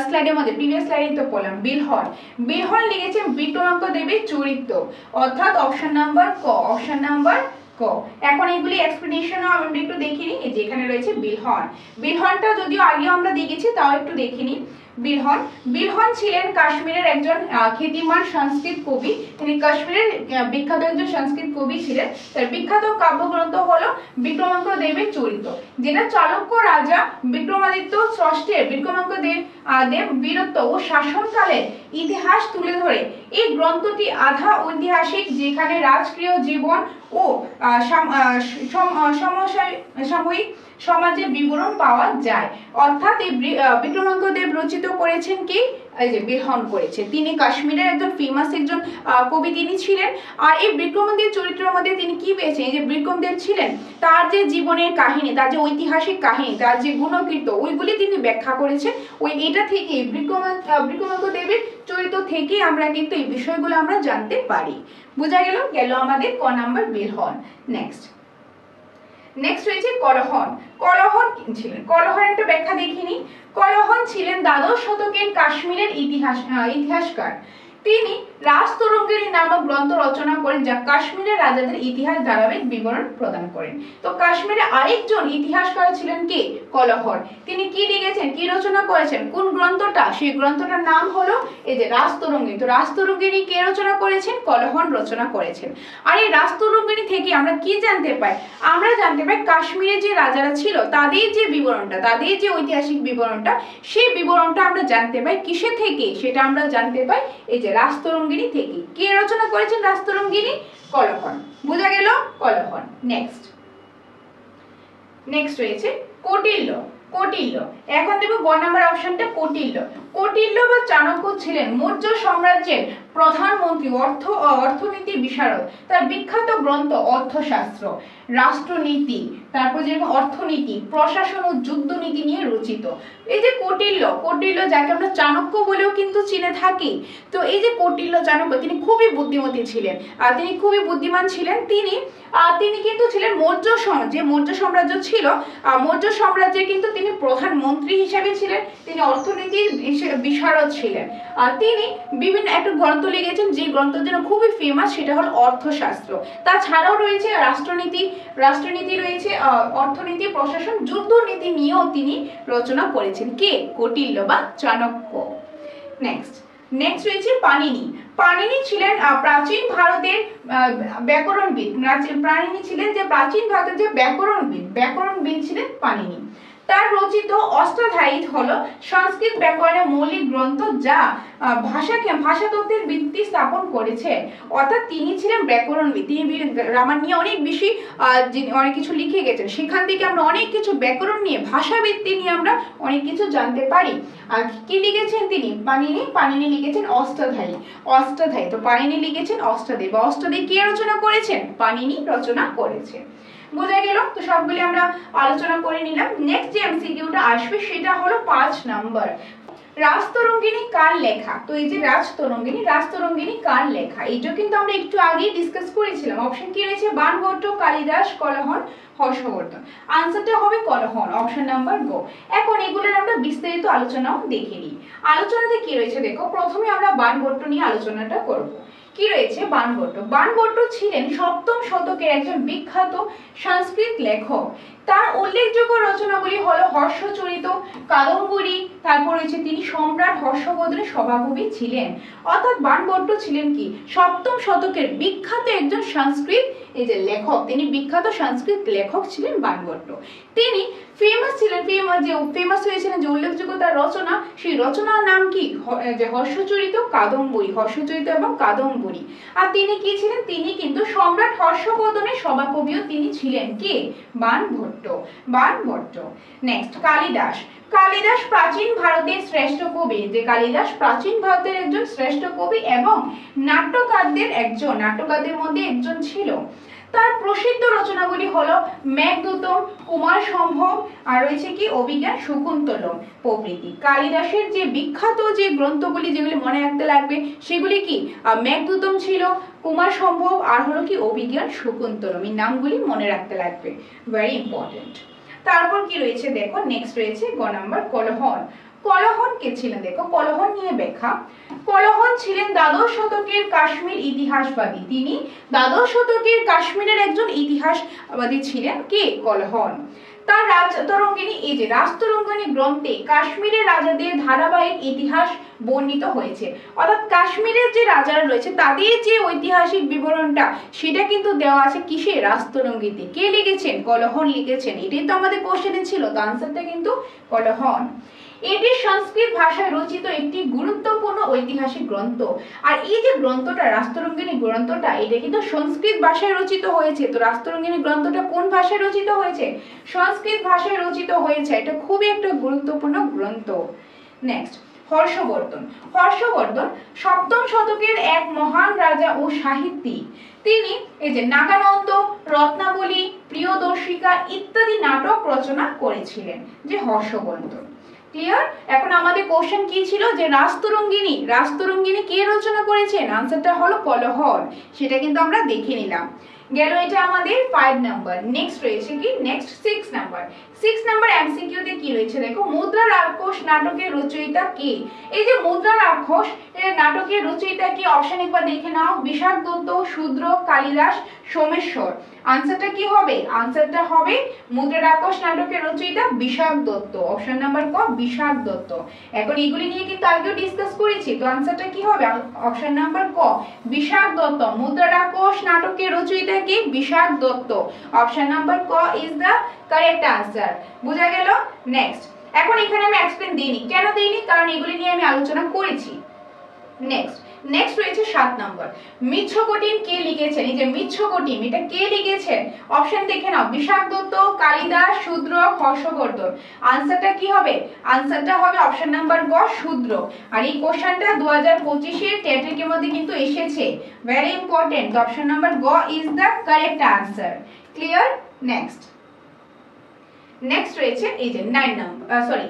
স্লাইডের মধ্যে, প্রিভিয়াস স্লাইডে তো বললাম বিলহন লিখেছেন বিক্রমাঙ্ক দেবের চরিত্র, অর্থাৎ অপশন নাম্বার ক। এখন এগুলি এক্সপ্লেনেশন আমরা একটু দেখিনি। এই যে এখানে রয়েছে বিলহনটা যদিও আগেও আমরা দেখেছি, তাও একটু দেখিনি। বিলহন ছিলেন কাশ্মীরের একজন খ্যাতিমান সংস্কৃত কবি। তিনি কাশ্মীরের বিখ্যাত একজন সংস্কৃত কবি ছিলেন। তার বিখ্যাত কাব্যগ্রন্থ হলো বিক্রমাঙ্ক দেবের চরিত, যেটা চালুক্য রাজা বিক্রমাদিত্য ষষ্ঠের বিক্রমাঙ্ক দেব বীরত্ব ও শাসনকালের ইতিহাস তুলে ধরে। এই গ্রন্থটি আধা ঐতিহাসিক, যেখানে রাজকীয় জীবন ও সাময়িক সমাজের বিবরণ পাওয়া যায়। অর্থাৎ এই বিক্রমাঙ্ক দেব রচিত করেছেন কি, এই যে বিলহন করেছে। তিনি কাশ্মীরের একজন ফেমাস একজন কবি তিনি ছিলেন। আর এই বিক্রমদেব চরিত্রের মধ্যে তিনি কি পেয়েছেন, এই যে বিক্রমদেব ছিলেন, তার যে জীবনের কাহিনী, তার যে ঐতিহাসিক কাহিনী, তার যে গুণকীর্ত, ওইগুলি তিনি ব্যাখ্যা করেছেন। এটা থেকে বিক্রমাঙ্ক দেবের চরিত্র থেকে আমরা কিন্তু এই বিষয়গুলো আমরা জানতে পারি। বোঝা গেল আমাদের ক নাম্বার বিলহন। নেক্সট রয়েছে কলহন ছিলেন। কলহনের একটা ব্যাখ্যা দেখিনি। কলহন ছিলেন দ্বাদশ শতকের কাশ্মীরের ইতিহাসকার। তিনি রাজতরঙ্গিনী নামক গ্রন্থ রচনা করেন, যা কাশ্মীরের রাজাদের ইতিহাস ধারাবাহিক বিবরণ প্রদান করেন। তো কাশ্মীরে আরেকজন ইতিহাসকার ছিলেন কে, কলহন। তিনি কি লিখেছেন, কি রচনা করেছেন, কোন গ্রন্থটা, সেই গ্রন্থটার নাম হলো এই যে রাজতরঙ্গিনী। তো রাজতরঙ্গিনী কে রচনা করেছেন, কলহন রচনা করেছেন। আর এই রাজতরঙ্গিনী থেকে আমরা কি জানতে পাই, আমরা জানতে পাই কাশ্মীরে যে রাজারা ছিল তাদের যে বিবরণটা, তাদের যে ঐতিহাসিক বিবরণটা, সেই বিবরণটা আমরা জানতে পাই কিসে থেকে, সেটা আমরা জানতে পাই এই যে রাজতরঙ্গিনী থেকে। কে রচনা করেছেন রাজতরঙ্গিনী, কলহন। বোঝা গেল, কলহন। নেক্সট রয়েছে কৌটিল্য। কৌটিল্য। এখন দেব গ নাম্বার অপশনটা কৌটিল্য। কৌটিল্য বা চাণক্য ছিলেন মৌর্য সাম্রাজ্যের প্রধানমন্ত্রী, অর্থনীতি বিশারদ। তার বিখ্যাত গ্রন্থ অর্থশাস্ত্র, রাষ্ট্রনীতি, তারপর যেরকম অর্থনীতি, প্রশাসন ও যুদ্ধনীতি নিয়ে রচিত। এই যে কৌটিল্য যাকে আমরা চাণক্য বলেও কিন্তু চিনে থাকি। তো এই যে কৌটিল্য চাণক্য, তিনি খুবই বুদ্ধিমতী ছিলেন, তিনি খুবই বুদ্ধিমান ছিলেন। তিনি কিন্তু ছিলেন মৌর্য সাম্রাজ্য ছিল, মৌর্য সাম্রাজ্যের কিন্তু তিনি প্রধানমন্ত্রী হিসেবে ছিলেন। তিনি অর্থনীতির বিশারদ ছিলেন। তিনি বিভিন্ন একটা গ্রন্থ লিখেছেন, যে গ্রন্থের জন্য খুবই ফেমাস, সেটা হলো অর্থশাস্ত্র। তাছাড়াও রয়েছে রাষ্ট্রনীতি রয়েছে, অর্থনীতি, প্রশাসন, যুদ্ধনীতি নিয়েও তিনি রচনা করেছেন। কে? কৌটিল্য বা চাণক্য। নেক্সট রয়েছে পাণিনি ছিলেন প্রাচীন ভারতের ব্যাকরণবিদ। পাণিনি ছিলেন যে প্রাচীন ভারতের যে ব্যাকরণবিদ ছিলেন পাণিনি। তার রচিত অষ্টাধ্যায়ী হলো সংস্কৃত ব্যাকরণের মৌলিক গ্রন্থ, যা ভাষাতত্ত্বের ভিত্তি স্থাপন করেছে। অর্থাৎ তিনি ছিলেন ব্যাকরণবিদ। তিনি গ্রামার নিয়ে অনেক কিছু লিখে গেছেন। সেখান থেকে আমরা অনেক কিছু ব্যাকরণ নিয়ে, ভাষাভিত্তি নিয়ে আমরা অনেক কিছু জানতে পারি। আর কি লিখেছেন তিনি? পাণিনি লিখেছেন অষ্টাধ্যায়ী। তো পাণিনি লিখেছেন অষ্টাধ্যায়ী, বা অষ্টাধ্যায়ী কে রচনা করেছেন? পাণিনি রচনা করেছেন। বোঝা গেল? তো সবগুলি আমরা আলোচনা করে নিলাম। নেক্সট যে এমসিকিউটা আসবে সেটা হলো 5 নাম্বার। রাজতরঙ্গিনী কার লেখা? তো এই যে রাজতরঙ্গিনী কার লেখা, এটা কিন্তু আমরা একটু আগেই ডিসকাস করেছিলাম। অপশন কি রয়েছে? বাণভট্ট, কালিদাস, কলহন, হর্ষবর্ধন। আনসারটা হবে কলহন, অপশন নাম্বার গো। এখন এগুলোর আমরা বিস্তারিত আলোচনাও দেখে নিই। আলোচনাতে কি রয়েছে দেখো। প্রথমে আমরা বাণভট্ট নিয়ে আলোচনাটা করব। কি রয়েছে? বাণভট্ট ছিলেন 7ম শতকের একজন বিখ্যাত সংস্কৃত লেখক। তার উল্লেখযোগ্য রচনাগুলি হলো হর্ষচরিত, কাদম্বরী, তারপর রয়েছে তিনি সম্রাট হর্ষবর্ধনের সভাকবি ছিলেন। অর্থাৎ বাণভট্ট ছিলেন কি? 7ম শতকের বিখ্যাত একজন সংস্কৃত লেখক। তিনি বিখ্যাত সংস্কৃত লেখক ছিলেন বাণভট্ট। তিনি ফেমাস হয়েছিলেন যে উল্লেখযোগ্য তার রচনা, সেই রচনার নাম কি? যে হর্ষচরিত এবং কাদম্বরী। আর তিনি কি ছিলেন? তিনি কিন্তু সম্রাট হর্ষবর্ধনের সভাকবিও তিনি ছিলেন। কে? বাণভট্ট। নেক্সট কালিদাস প্রাচীন ভারতের শ্রেষ্ঠ কবি। যে কালিদাস প্রাচীন ভারতের একজন শ্রেষ্ঠ কবি এবং নাট্যকারদের মধ্যে একজন ছিল। তার প্রসিদ্ধ রচনাগুলি হলো মেঘদূতম, কুমার সম্ভব, আর রয়েছে কি অভিজ্ঞান শকুন্তলম প্রভৃতি। কালিদাসের যে বিখ্যাত যে গ্রন্থগুলি যেগুলি মনে রাখতে লাগবে সেগুলি কি? মেঘদূতম ছিল, কুমার সম্ভব, আর হলো কি অভিজ্ঞান শকুন্তলম। এই নামগুলি মনে রাখতে লাগবে, ভেরি ইম্পর্টেন্ট। তারপর কি রয়েছে দেখো। নেক্সট রয়েছে গ নাম্বার কলহন কে ছিলেন দেখো। কলহন নিয়ে ব্যাখ্যা। কলহন ছিলেন দ্বাদশ শতকের কাশ্মীর ইতিহাসবাদী। তিনি দ্বাদশ শতকের কাশ্মীরের একজন ইতিহাসবাদী ছিলেন। কে? কলহন। তার রাজতরঙ্গিনী গ্রন্থে কাশ্মীরের রাজাদের ধারাবাহিক ইতিহাস বর্ণিত হয়েছে। অর্থাৎ কাশ্মীরের যে রাজারা রয়েছে তাদের যে ঐতিহাসিক বিবরণটা সেটা কিন্তু দেওয়া আছে কিসে? রাজতরঙ্গিতে। কে লিখেছেন? কলহন লিখেছেন। এটাই তো আমাদের কোশ্চেনে ছিল, তো আনসারটা কিন্তু কলহন। এটি সংস্কৃত ভাষায় রচিত একটি গুরুত্বপূর্ণ ঐতিহাসিক গ্রন্থ। আর এই যে গ্রন্থটা, রাজতরঙ্গিনী গ্রন্থটা, এটা কিন্তু সংস্কৃত ভাষায় রচিত হয়েছে। তো রাজতরঙ্গিনী গ্রন্থটা কোন ভাষায় রচিত হয়েছে? সংস্কৃত ভাষায় রচিত হয়েছে। এটা খুবই একটা গুরুত্বপূর্ণ গ্রন্থ। নেক্সট হর্ষবর্ধন 7ম শতকের এক মহান রাজা ও সাহিত্যিক। তিনি এই যে নাগানন্দ, রত্নাবলী, প্রিয়দর্শিকা ইত্যাদি নাটক রচনা করেছিলেন। যে হর্ষবর্ধন। ক্লিয়ার? এখন আমাদের কোশ্চেন কি ছিল? যে রাজতরঙ্গিনী কে রচনা করেছেন? আনসারটা হলো কলহন। সেটা কিন্তু আমরা দেখে নিলাম। গেল এটা আমাদের 5 নাম্বার। নেক্সট রয়েছে কি? নেক্সট 6 নাম্বার এমসিকিউ তে কি রয়েছে দেখো। মুদ্রা রাক্ষস নাটকের রচয়িতা কে? এই যে মুদ্রা রাক্ষস এর নাটকের রচয়িতা কি? অপশন একবার দেখে নাও। বিশাখ দত্ত, শূদ্র, কালিদাস, সোমেশ্বর। আনসারটা কি হবে? আনসারটা হবে মুদ্রা রাক্ষস নাটকের রচয়িতা বিশাখ দত্ত। অপশন নাম্বার ক, বিশাখ দত্ত। এখন এগুলি নিয়ে কিন্তু আগেও ডিসকাস করেছি, তো আনসারটা কি হবে? অপশন নাম্বার ক, বিশাখ দত্ত। মুদ্রা রাক্ষস নাটকের রচয়িতা কি? বিশাখ দত্ত। অপশন নাম্বার ক ইজ দ্য কারেক্ট আনসার। বোঝা গেল? নেক্সট এখন এখানে আমি এক্সপ্লেন দিইনি। কেন দিইনি? কারণ এগুলি নিয়ে আমি আলোচনা করেছি। নেক্সট রয়েছে 7 নম্বর, মিচ্ছকটিম কে লিখেছেন? এই যে মিচ্ছকটিম, এটা কে লিখেছেন? অপশন দেখে নাও, বিশাখ দত্ত, কালিদাস, শূদ্র, হর্ষবর্ধন। আনসারটা কি হবে? আনসারটা হবে অপশন নাম্বার গ, শূদ্র। আর এই কোশ্চেনটা 2025 এর টেটের মধ্যে কিন্তু এসেছে, ভেরি ইম্পর্টেন্ট। অপশন নাম্বার গ is the correct answer. Clear? Next রয়েছে এই যে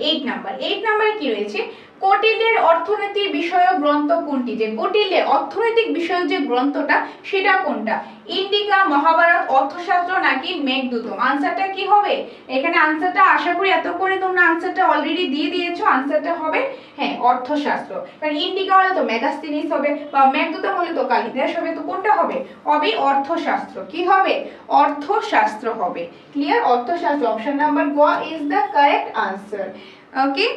8 নাম্বারে কি রয়েছে? কৌটিল্যের অর্থনীতির বিষয়ক গ্রন্থ কোনটি? যে কৌটিল্যের অর্থনৈতিক বিষয়ক যে গ্রন্থটা সেটা কোনটা? ইন্ডিকা, মহাভারত, অর্থশাস্ত্র নাকি মেঘদূত? আনসারটা কি হবে? এখানে আনসারটা আশা করি এতক্ষণে তোমরা আনসারটা অলরেডি দিয়ে দিয়েছো। আনসারটা হবে হ্যাঁ অর্থশাস্ত্র, কারণ ইন্ডিকা হলে তো মেগাস্তিনিস হবে বা মেঘদূত হলে তো কালিদাস হবে, তো কোনটা হবে? হবে অর্থশাস্ত্র। কি হবে? অর্থশাস্ত্র হবে। ক্লিয়ার? অর্থশাস্ত্র, অপশন নাম্বার গ ইজ দ্য কারেক্ট আনসার। ওকে,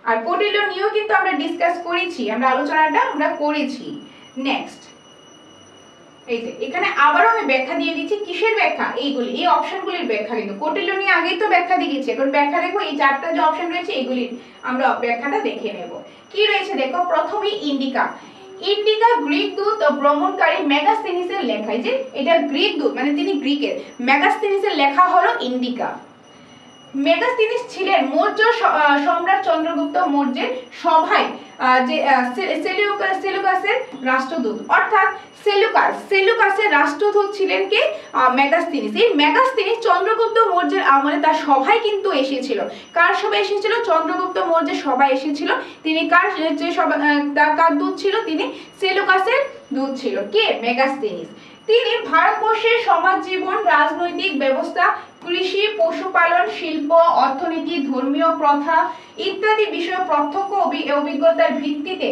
আর কৌটিল্য নিয়েও কিন্তু আমরা ডিসকাস করেছি, আমরা আলোচনাটা আমরা করেছি। নেক্সট এই যে এখানে আবারও আমি ব্যাখ্যা দিয়ে দিচ্ছি। কিসের ব্যাখ্যা? এইগুলি, এই অপশনগুলির ব্যাখ্যা। কিন্তু কৌটিল্য নিয়ে আগেই তো ব্যাখ্যা দিয়েছি, এখন ব্যাখ্যা দেখো এই 4টা যে অপশন রয়েছে এগুলির আমরা ব্যাখ্যাটা দেখে নেব। কি রয়েছে দেখো, প্রথমেই ইন্ডিকা। ইন্ডিকা গ্রিক দূত ও ভ্রমণকারী মেগাস্তিনিসের লেখা। যে এটা গ্রিক দূত মানে তিনি গ্রিকের, মেগাস্তিনিসের লেখা হলো ইন্ডিকা। মেগাস্তিনিস ছিলেন মৌর্য সম্রাট চন্দ্রগুপ্ত মৌর্যের সভায় যে সেলুকাসের রাষ্ট্রদূত, অর্থাৎ সেলুকাসের রাষ্ট্রদূত ছিলেন কে? মেগাস্তিনিস। এই মেগাস্তিনিস চন্দ্রগুপ্ত মৌর্যের আমলে তার সভায় কিন্তু এসেছিল। কার সভায় এসেছিল? চন্দ্রগুপ্ত মৌর্যের সভায় এসেছিল। তিনি কার যে সভা, তার কার দূত ছিল? তিনি সেলুকাসের দূত ছিল। কে? মেগাস্তিনিস। তিনি ভারতবর্ষের সমাজ জীবন, রাজনৈতিক ব্যবস্থা, কৃষি, পশুপালন, শিল্প, অর্থনীতি, ধর্মীয় প্রথা ইত্যাদি বিষয়ে প্রত্যক্ষ অভিজ্ঞতার ভিত্তিতে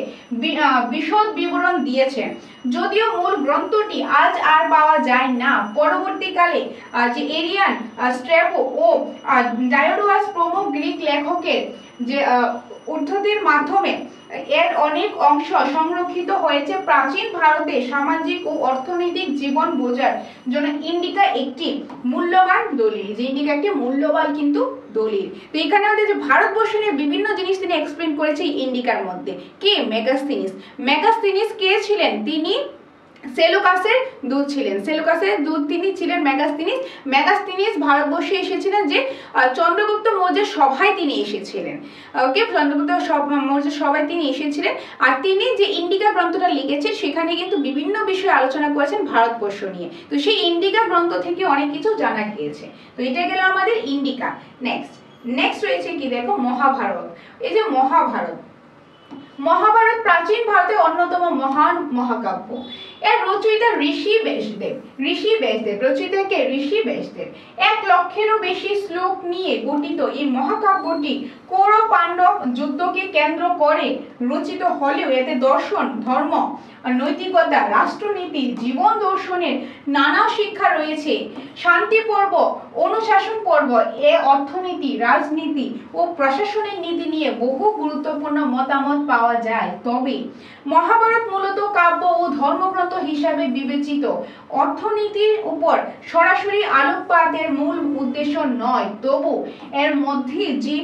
বিশদ বিবরণ দিয়েছেন। যদিও মূল গ্রন্থটি আজ আর পাওয়া যায় না, পরবর্তীকালে যে এরিয়ান, স্ট্র্যাবো ও ডায়োডোয়াস প্রমুখ গ্রিক লেখকের যে উদ্ধৃতির মাধ্যমে এর অনেক অংশ সংরক্ষিত হয়েছে। প্রাচীন ভারতে সামাজিক ও অর্থনৈতিক জীবন বোঝার জন্য ইন্ডিকা একটি মূল্যবান দলিল। যে ইন্ডিকা একটি মূল্যবান কিন্তু দলিল। তো এখানে আমাদের যে ভারতবর্ষ নিয়ে বিভিন্ন জিনিস তিনি এক্সপ্লেন করেছে এই ইন্ডিকার মধ্যে। কে? মেগাস্তিনিস কে ছিলেন? তিনি সেলুকাসের দূত ছিলেন। সেলুকাসের দূত তিনি ছিলেন মেগাস্তিনিস ভারতবর্ষে এসেছিলেন যে চন্দ্রগুপ্ত মৌর্যের সভায় তিনি এসেছিলেন। ওকে, চন্দ্রগুপ্ত মৌর্যের সভায় তিনি এসেছিলেন। আর তিনি যে ইন্ডিকা গ্রন্থটা লিখেছেন সেখানে কিন্তু বিভিন্ন বিষয়ে আলোচনা করেছেন ভারতবর্ষ নিয়ে। তো সেই ইন্ডিকা গ্রন্থ থেকে অনেক কিছু জানা গিয়েছে। তো এটা গেল আমাদের ইন্ডিকা। নেক্সট রয়েছে কি দেখো, মহাভারত। এই যে মহাভারত প্রাচীন ভারতের অন্যতম মহান মহাকাব্য। এর রচয়িতা ঋষি ব্যাসদেব। রচয়িতা কে? ঋষি ব্যাসদেব। 1 লক্ষেরও বেশি শ্লোক নিয়ে গঠিত এই মহাকাব্যটি কৌরব পাণ্ডব যুদ্ধকে কেন্দ্র করে রচিত হলেও এতে দর্শন, ধর্ম, নৈতিকতা, রাষ্ট্রনীতি, জীবন দর্শনের নানা শিক্ষা রয়েছে। শান্তি পর্ব, অনুশাসন পর্ব এ অর্থনীতি, রাজনীতি ও প্রশাসনের নীতি নিয়ে বহু গুরুত্বপূর্ণ মতামত পাওয়া যায়। তবে মহাভারত মূলত কাব্য ও ধর্মগ্রন্থ হিসাবে বিবেচিত। অর্থনীতির উপর সরাসরি আলোকপাতের মূল উদ্দেশ্য নয়, তবু এর মধ্যে যে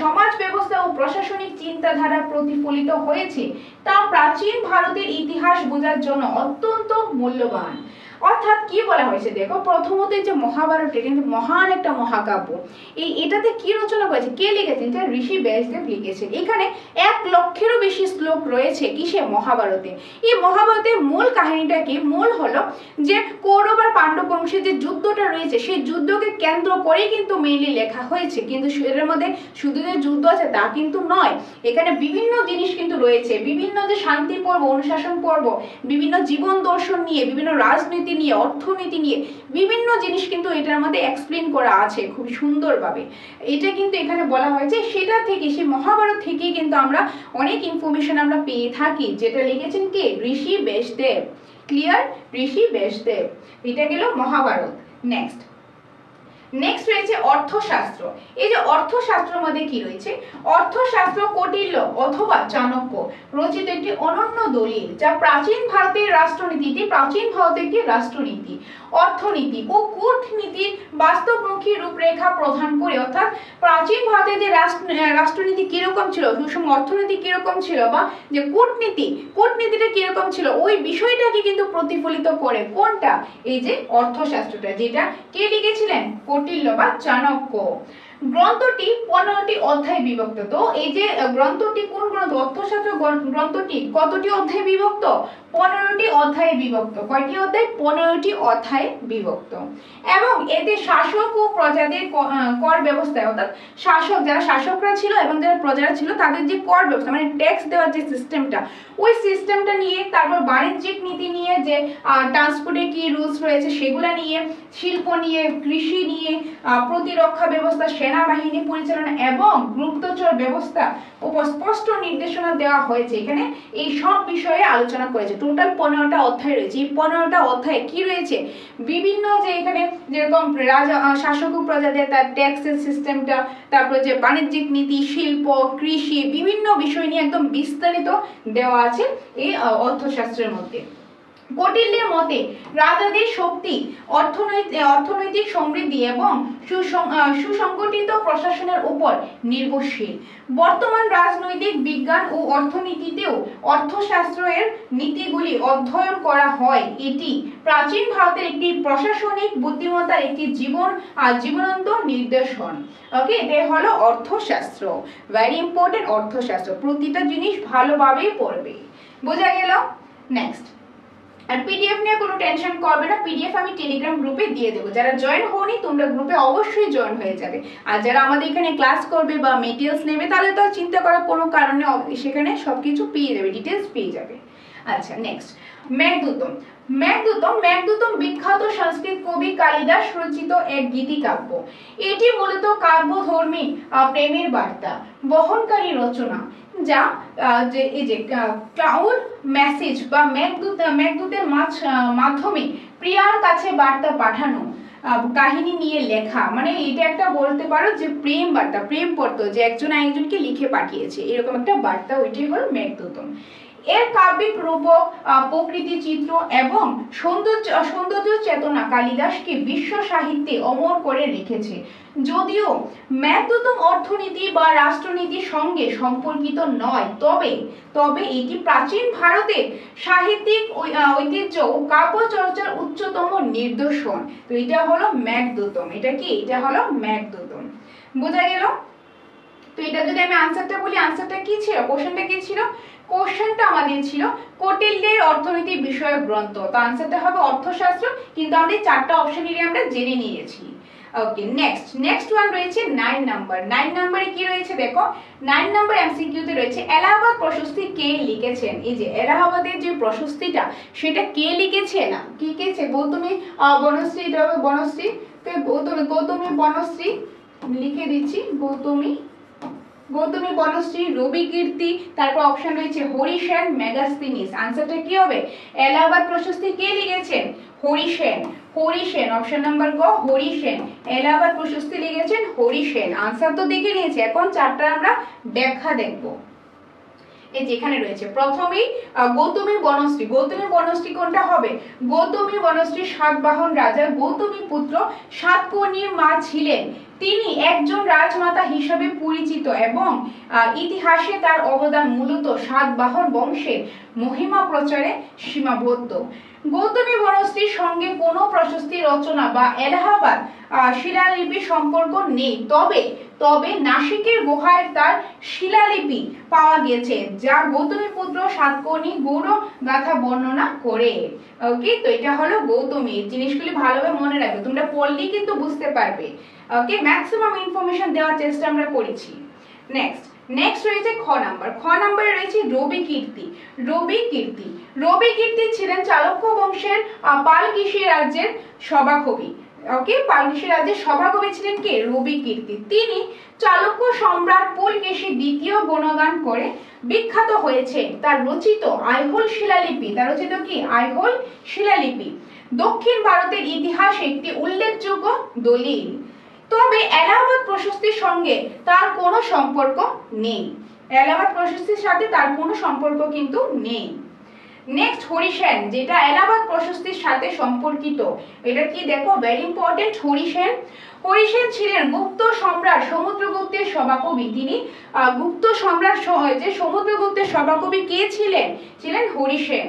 সমাজ ব্যবস্থা ও প্রশাসনিক চিন্তাধারা প্রতিফলিত হয়েছে তা প্রাচীন ভারতের ইতিহাস বোঝার জন্য অত্যন্ত মূল্যবান। অর্থাৎ কি বলা হয়েছে দেখো, প্রথমত যে মহাভারত কিন্তু মহান একটা মহাকাব্য। এটাতে কি রচনা করেছে? কে লিখেছেন? এটা ঋষি ব্যাসদেব লিখেছেন। এখানে 1 লক্ষেরও বেশি শ্লোক রয়েছে কিসে? মহাভারতে। এই মহাভারতের মূল কাহিনীটা কি? মূল হলো যে কৌরব আর পাণ্ডব বংশের যে যুদ্ধটা রয়েছে সেই যুদ্ধকে কেন্দ্র করে কিন্তু মেইনলি লেখা হয়েছে। কিন্তু এর মধ্যে শুধু যে যুদ্ধ আছে তা কিন্তু নয়, এখানে বিভিন্ন জিনিস কিন্তু রয়েছে। বিভিন্ন যে শান্তি পর্ব, অনুশাসন পর্ব, বিভিন্ন জীবন দর্শন নিয়ে, বিভিন্ন রাজনীতি নিয়ে, অর্থনীতি নিয়ে বিভিন্ন জিনিস কিন্তু এটার মধ্যে এক্সপ্লেন করা আছে খুব সুন্দরভাবে। এটা কিন্তু এখানে বলা হয়েছে, সেটা থেকে, সেই মহাভারত থেকেই কিন্তু আমরা অনেক ইনফরমেশন আমরা পেয়ে থাকি, যেটা লিখেছেন কে? ঋষি ব্যাসদেব। ক্লিয়ার? ঋষি ব্যাসদেব। এটা গেল মহাভারত। নেক্সট রয়েছে অর্থশাস্ত্র। এই যে অর্থশাস্ত্রের মধ্যে কি রয়েছে, অর্থশাস্ত্র কৌটিল্য অথবা চাণক্য রচিত একটি অনন্য দলিল, যা প্রাচীন ভারতের রাষ্ট্রনীতি, অর্থনীতি ও কূটনীতির বাস্তবমুখী রূপরেখা প্রদান করে। অর্থাৎ প্রাচীন ভারতের যে রাষ্ট্রনীতি কিরকম ছিল, সুষম অর্থনীতি কিরকম ছিল, বা যে কূটনীতিটা কিরকম ছিল, ওই বিষয়টাকে কিন্তু প্রতিফলিত করে কোনটা, এই যে অর্থশাস্ত্রটা, যেটা কে লিখেছিলেন, কৌটিল্য বা চাণক্য। গ্রন্থটি 15টি অধ্যায়ে বিভক্ত। তো এই যে গ্রন্থটি কোন গ্রন্থ, অর্থশাস্ত্র গ্রন্থটি কতটি অধ্যায়ে বিভক্ত, 15টি অধ্যায়ে বিভক্ত। কয়টি অধ্যায়, 15টি অধ্যায়ে বিভক্ত। এবং এতে শাসক ও প্রজাদের কর ব্যবস্থায়, অর্থাৎ যারা শাসকরা ছিল এবং যারা প্রজারা ছিল তাদের যে কর ব্যবস্থা, মানে ট্যাক্স দেওয়ার যে সিস্টেমটা, ওই সিস্টেমটা নিয়ে, তারপর বাণিজ্যিক নীতি নিয়ে, যে ট্রান্সপোর্টে কি রুলস রয়েছে সেগুলা নিয়ে, শিল্প নিয়ে, কৃষি নিয়ে, প্রতিরক্ষা ব্যবস্থা, সেনাবাহিনী পরিচালনা এবং গুপ্তচর ব্যবস্থা ও স্পষ্ট নির্দেশনা দেওয়া হয়েছে। এখানে এই সব বিষয়ে আলোচনা করেছে। টোটাল 15টা অধ্যায় রয়েছে। এই 15টা অধ্যায়ে কি রয়েছে, বিভিন্ন যে এখানে যেরকম রাজা, শাসক ও প্রজাদের তার ট্যাক্সের সিস্টেমটা, তারপর যে বাণিজ্যিক নীতি, শিল্প, কৃষি, বিভিন্ন বিষয় নিয়ে একদম বিস্তারিত দেওয়া আছে এই অর্থশাস্ত্রের মধ্যে। কৌটিল্যের মতে রাজাদের শক্তি অর্থনৈতিক সমৃদ্ধি এবং সুসংগঠিত প্রশাসনের উপর নির্ভরশীল। বর্তমান রাজনৈতিক বিজ্ঞান ও অর্থনীতিতেও অর্থশাস্ত্রের নীতিগুলি অধ্যয়ন করা হয়। এটি প্রাচীন ভারতের একটি প্রশাসনিক বুদ্ধিমত্তার একটি জীবন্ত নিদর্শন। ওকে, এটা হলো অর্থশাস্ত্র। ভেরি ইম্পর্টেন্ট অর্থশাস্ত্র, প্রতিটা জিনিস ভালোভাবেই পড়বে। বোঝা গেল? নেক্সট, আর পিডিএফ নিয়ে কোনো টেনশন করবে না, পিডিএফ আমি টেলিগ্রাম গ্রুপে দিয়ে দেবো। যারা জয়েন হওনি তোমরা গ্রুপে অবশ্যই জয়েন হয়ে যাবে। আর যারা আমাদের এখানে ক্লাস করবে বা মেটেরিয়ালস নেবে তাহলে তো চিন্তা করার কোনো কারণে, সেখানে সবকিছু পেয়ে যাবে, ডিটেলস পেয়ে যাবে। আচ্ছা, নেক্সট, মেঘদূতম বিখ্যাত সংস্কৃত কবি কালিদাস রচিত এক গীতিকাব্য। এটি মূলত কাব্যধর্মী প্রেমের বার্তা বহনকারী রচনা, যা এই যে ক্লাউড মেসেজ বা মেঘদূতের মাধ্যমে প্রিয়ার কাছে বার্তা পাঠানো কাহিনী নিয়ে লেখা। মানে এটা একটা বলতে পারো যে প্রেম বার্তা, প্রেম পত্র যে একজন আরেকজনকে লিখে পাঠিয়েছে, এরকম একটা বার্তা, ওইটাই হলো মেঘদূতম। এর কাব্যিক রূপক, প্রকৃতি চিত্র এবং সৌন্দর্য চেতনা কালিদাসকে বিশ্ব সাহিত্যে অমর করে রেখেছে। যদিও মেঘদূতম অর্থনীতি বা রাষ্ট্রনীতির সঙ্গে সম্পর্কিত নয়, তবে এটি প্রাচীন ভারতের সাহিত্যিক ঐতিহ্য ও কাব্য চর্চার উচ্চতম নিদর্শন। তো এটা হলো মেঘদূতম। এটা কি? এটা হলো মেঘদূতম। বোঝা গেল? তো এটা যদি আমি আনসারটা বলি, আনসারটা কি ছিল, কোশ্চেনটা কি ছিল? কোশ্চেনটা আমাদের ছিল কৌটিল্যের অর্থনীতি বিষয়ক গ্রন্থ। তো আনসারটা হবে অর্থশাস্ত্র, কিন্তু আমাদের 4টা অপশন এরিয়া আমরা জেনে নিয়েছি। ওকে, নেক্সট ওয়ান রয়েছে 9 নাম্বার। 9 নম্বরে কি রয়েছে দেখো, 9 নম্বর এমসিকিউ তে রয়েছে এলাহাবাদ প্রশস্তি কে লিখেছেন। এই যে এলাহাবাদের যে প্রশস্তিটা সেটা কে লিখেছেন, কি লিখেছে? গৌতমী বনশ্রী, এটা হবে বনশ্রী, গৌতমী বনশ্রী লিখে দিচ্ছি, গৌতমী বনশ্রী, রবি কীর্তি, তারপর অপশন রয়েছে হরিসেন, মেগাস্তিনিস। আনসারটা কি হবে? এলাহাবাদ প্রশস্তি কে লিখেছেন? হরিসেন, অপশন নাম্বার গ, হরিসেন। এলাহাবাদ প্রশস্তি লিখেছেন হরিসেন। আনসার তো দেখে নিয়েছি, এখন 4টা আমরা ব্যাখ্যা দেখব। এই যেখানে রয়েছে প্রথমেই গৌতমী বনশ্রী কোনটা হবে? গৌতমী বনশ্রী সাতবাহন রাজা গৌতমী পুত্র সাতকর্ণীর মা ছিলেন। তিনি একজন রাজমাতা হিসেবে পরিচিত এবং ইতিহাসে তার অবদান মূলত সাতবাহন বংশের মহিমা প্রচারে সীমাবদ্ধ। গৌতমী বনশ্রীর সঙ্গে কোনো প্রশস্তি রচনা বা এলাহাবাদ শিলালিপি সম্পর্ক নেই, তবে নাসিকের গুহায় তার শিলালিপি পাওয়া গেছে, যা গৌতমী পুত্র সাতকর্ণী গৌড় গাথা বর্ণনা করে। ওকে, তো এটা হলো গৌতমী। জিনিসগুলি ভালোভাবে মনে রাখবে, তোমরা পড়লেই কিন্তু বুঝতে পারবে। ওকে, ম্যাক্সিমাম ইনফরমেশন দেওয়ার চেষ্টা আমরা করেছি। নেক্সট রয়েছে খ নাম্বারে রয়েছে রবি কীর্তি ছিলেন চালুক্য বংশের পালকেশী রাজ্যের সভাকবি। ওকে, পালকেশী রাজ্যের সভাকবি ছিলেন কে? রবি কীর্তি। তিনি চালুক্য সম্রাট পুলকেশী দ্বিতীয় গুণগান করে বিখ্যাত হয়েছে। তার রচিত আইহোল শিলালিপি দক্ষিণ ভারতের ইতিহাসে একটি উল্লেখযোগ্য দলিল। তবে এলাহাবাদ প্রশস্তির সঙ্গে তার কোনো সম্পর্ক নেই। এলাহাবাদ প্রশস্তির সাথে তার কোনো সম্পর্ক কিন্তু নেই। নেক্সট হরিসেন, যেটা এলাহাবাদ প্রশস্তির সাথে সম্পর্কিত, এটা কি দেখো ভেরি ইম্পর্টেন্ট। হরিসেন ছিলেন গুপ্ত সম্রাট সমুদ্রগুপ্তের সভাকবি। তিনি গুপ্ত সম্রাট যে সমুদ্রগুপ্তের সভাকবি কে ছিলেন? ছিলেন হরিসেন।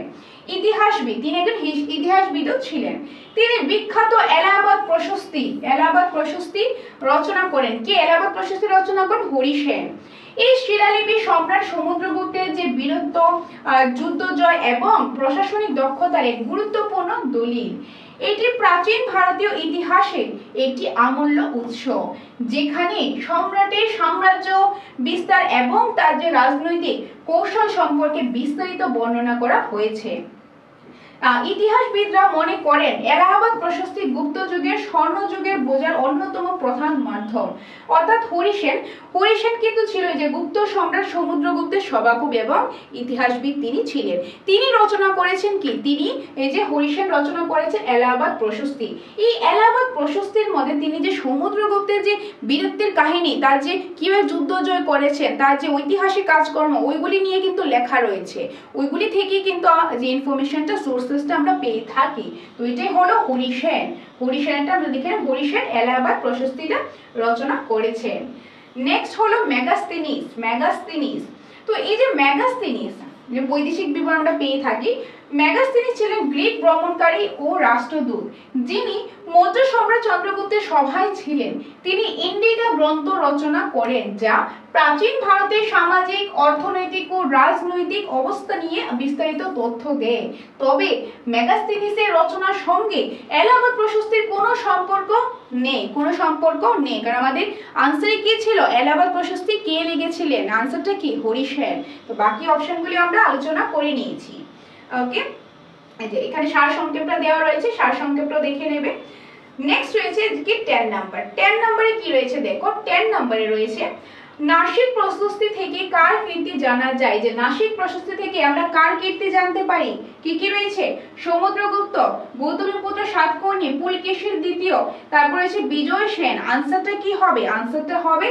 ইতিহাসবিদ, তিনি একজন ইতিহাসবিদও ছিলেন। তিনি বিখ্যাত এলাহাবাদ প্রশস্তি রচনা করেন। কে এলাহাবাদ প্রশস্তি রচনা করেন? হরিসেন। এই শিলালিপি সম্রাট সমুদ্রগুপ্তের যে বীরত্ব, যুদ্ধ জয় এবং প্রশাসনিক দক্ষতার এক গুরুত্বপূর্ণ দলিল। এটি প্রাচীন ভারতীয় ইতিহাসের একটি অমূল্য উৎস, যেখানে সম্রাটের সাম্রাজ্য বিস্তার এবং তার যে রাজনৈতিক কৌশল সম্পর্কে বিস্তারিত বর্ণনা করা হয়েছে। ইতিহাসবিদরা মনে করেন এলাহাবাদ প্রশস্তি গুপ্ত যুগের স্বর্ণযুগের বোঝার অন্যতম প্রধান মাধ্যম। অর্থাৎ হরিসেন কিন্তু ছিল যে গুপ্ত সম্রাট সমুদ্রগুপ্তের সভাকবি এবং ইতিহাসবিদ তিনি ছিলেন। তিনি রচনা করেছেন কি? তিনি এই যে হরিসেন রচনা করেছেন এলাহাবাদ প্রশস্তি। এই এলাহাবাদ প্রশস্তির মধ্যে তিনি যে সমুদ্রগুপ্তের যে বীরত্বের কাহিনী, তার যে কিভাবে যুদ্ধ জয় করেছেন, তার যে ঐতিহাসিক কাজকর্ম, ওইগুলি নিয়ে কিন্তু লেখা রয়েছে। ওইগুলি থেকেই কিন্তু যে ইনফরমেশনটা সোর্সেসটা আমরা পেয়ে থাকি। তো এটাই হলো হরিসেনটা আমরা দেখে হরিসেন এলাহাবাদ প্রশস্তিটা রচনা করেছেন। নেক্সট হলো মেগাস্তিনিস। তো এই যে মেগাস্তিনিস যে বৈদেশিক বিবরণ আমরা পেয়ে থাকি, মেগাস্তিনিস ছিলেন গ্রিক ভ্রমণকারী ও রাষ্ট্রদূত, যিনি মৌর্য সম্রাট চন্দ্রগুপ্তের সভায় ছিলেন। তিনি ইন্ডিকা গ্রন্থ রচনা করেন, যা প্রাচীন ভারতের সামাজিক, অর্থনৈতিক ও রাজনৈতিক অবস্থা নিয়ে বিস্তারিত তথ্য দেয়। তবে মেগাস্তিনিসের রচনার সঙ্গে এলাহাবাদ প্রশস্তির কোনো সম্পর্ক নেই। কারণ আমাদের আনসারে কি ছিল? এলাহাবাদ প্রশস্তি কে লিখেছিলেন? আনসারটা কি? হরিসেন। তো বাকি অপশনগুলি আমরা আলোচনা করে নিয়েছি। ওকে, এখানে সার সংক্ষেপটা দেওয়া রয়েছে, সার সংক্ষেপটা দেখে নেবে। নেক্সট রয়েছে কি 10 নাম্বার। 10 নম্বরে কি রয়েছে দেখো, 10 নম্বরে রয়েছে নাসিক প্রশস্তি থেকে কার কীর্তি জানা যায়। যে নাসিক প্রশস্তি থেকে আমরা কার কীর্তি জানতে পারি? কি কি রয়েছে? সমুদ্রগুপ্ত, গৌতমীপুত্র সাতকর্ণী, পুলকেশীর দ্বিতীয়, তারপর রয়েছে বিজয় সেন। আনসারটা কি হবে? আনসারটা হবে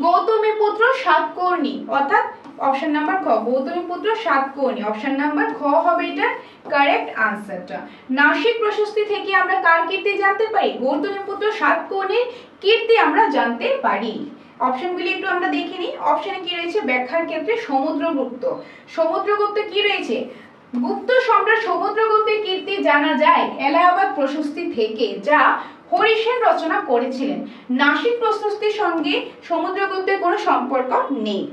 গৌতমীপুত্র সাতকর্ণী, অর্থাৎ অপশন নাম্বার খ, গৌতমীপুত্র সাতকর্ণী। অপশন নাম্বার খ হবে এটা কারেক্ট আনসারটা। নাসিক প্রশস্তি থেকে আমরা কার কীর্তি জানতে পারি? গৌতমীপুত্র সাতকর্ণীর কীর্তি আমরা জানতে পারি। অপশনগুলি একটু আমরা দেখে নিই। অপশনে কি রয়েছে? ব্যাখ্যার ক্ষেত্রে সমুদ্রগুপ্ত কি রয়েছে? গুপ্ত সম্রাট সমুদ্রগুপ্তের কীর্তি জানা যায় এলাহাবাদ প্রশস্তি থেকে, যা হরিসেন রচনা করেছিলেন। নাসিক প্রশস্তির সঙ্গে সমুদ্রগুপ্তের কোনো সম্পর্ক নেই।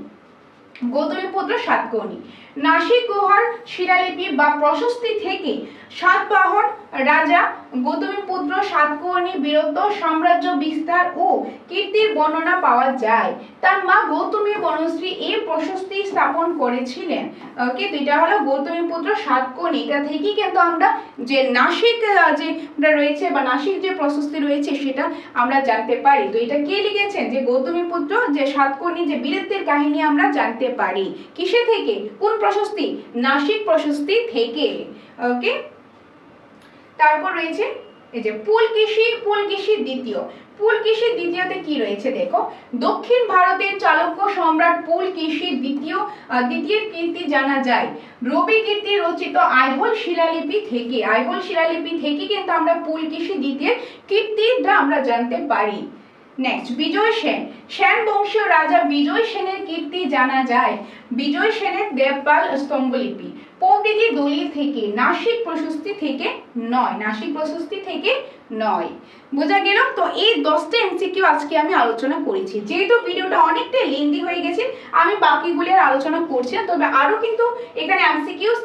গৌতমীপুত্র সাতকর্ণী। নাসিক গুহার শিলালিপি বা প্রশস্তি থেকে সাতবাহন রাজা গৌতমীপুত্র সাতকর্ণী বীরত্ব, সাম্রাজ্য বিস্তার ও কীর্তির বর্ণনা পাওয়া যায়। তার মা গৌতমী বনশ্রী এই প্রশস্তি স্থাপন করেছিলেন। ওকে, তো এটা হলো গৌতমীপুত্র সাতকর্ণী। এটা থেকেই কিন্তু আমরা যে নাসিক যে রয়েছে বা নাসিক যে প্রশস্তি রয়েছে সেটা আমরা জানতে পারি। তো এটা কে লিখেছেন? যে গৌতমীপুত্র যে সাতকর্ণী যে বীরত্বের কাহিনী আমরা জানতে পারি। কিসে থেকে? কোন প্রশস্তি? নাসিক প্রশস্তি থেকে। ওকে, তারপর রয়েছে এই যে পুলকেশী দ্বিতীয়তে কি রয়েছে দেখো, দক্ষিণ ভারতের চালুক্য সম্রাট পুলকেশী দ্বিতীয় কীর্তি জানা যায় রবি কীর্তি রচিত আইহোল শিলালিপি থেকে কিন্তু আমরা পুলকেশী দ্বিতীয় কীর্তিটা আমরা জানতে পারি। নেক্সট বিজয় সেন বংশীয় রাজা বিজয় সেনের কীর্তি জানা যায় বিজয় সেনের দেবপাল স্তম্ভলিপি প্রভৃতি দলিল থেকে, নাসিক প্রশস্তি থেকে নয়। বোঝা গেল? তো এই 10টা এমসিকিউ আজকে আমি আলোচনা করেছি। যেহেতু ভিডিওটা অনেকটা লেন্দি হয়ে গেছে, আমি বাকিগুলোর আলোচনা করছি না। তবে আরো কিন্তু এখানে এমসিকিউস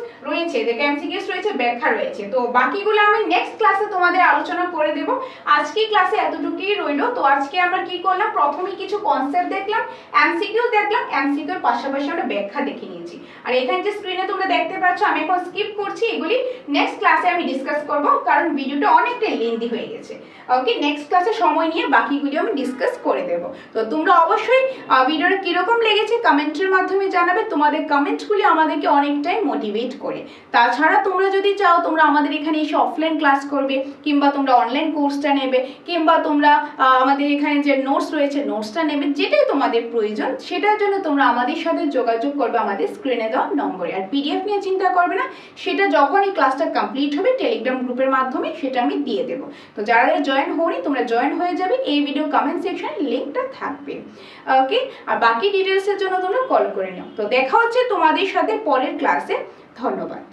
রয়েছে, ব্যাখ্যা রয়েছে। তো বাকিগুলো আমি নেক্সট ক্লাসে তোমাদের আলোচনা করে দেব। আজকে ক্লাসে এতটুকুই রইলো। তো আজকে আমরা কি করলাম, প্রথমে কিছু কনসেপ্ট দেখলাম, এমসিকিউর পাশাপাশি আমরা ব্যাখ্যা দেখে নিয়েছি। আর এখানে যে স্ক্রিনে তোমরা দেখতে পাচ্ছ, আমি এখন স্কিপ করছি। এগুলি নেক্সট ক্লাসে আমি ডিসকাস করব, কারণ ভিডিওটা অনেকটা লেন্দি হয়ে গেছে। ওকে, নেক্সট ক্লাসে সময় নিয়ে বাকিগুলি আমি ডিসকাস করে দেব। তো তোমরা অবশ্যই ভিডিওটা কীরকম লেগেছে কমেন্টের মাধ্যমে জানাবে। তোমাদের কমেন্টসগুলি আমাদেরকে অনেকটাই মোটিভেট করে। তাছাড়া তোমরা যদি চাও তোমরা আমাদের এখানে এসে অফলাইন ক্লাস করবে, কিংবা তোমরা অনলাইন কোর্সটা নেবে, কিংবা তোমরা আমাদের এখানে যে নোটস রয়েছে নোটসটা নেবে, যেটাই তোমাদের প্রয়োজন সেটার জন্য তোমরা আমাদের সাথে যোগাযোগ করবে আমাদের স্ক্রিনে দেওয়া নম্বরে। আর পিডিএফ নিয়ে চিন্তা করবে না, সেটা যখন এই ক্লাসটা কমপ্লিট হবে টেলিগ্রাম গ্রুপের মাধ্যমে সেটা আমি দিয়ে দেবো। তো যারা জয়েন হওনি তোমরা জয়েন হয়ে যাবে, এই ভিডিও কমেন্ট সেকশনে লিঙ্কটা থাকবে। ওকে, আর বাকি ডিটেলসের জন্য তোমরা কল করে নাও। তো দেখা হচ্ছে তোমাদের সাথে পরের ক্লাসে। ধন্যবাদ।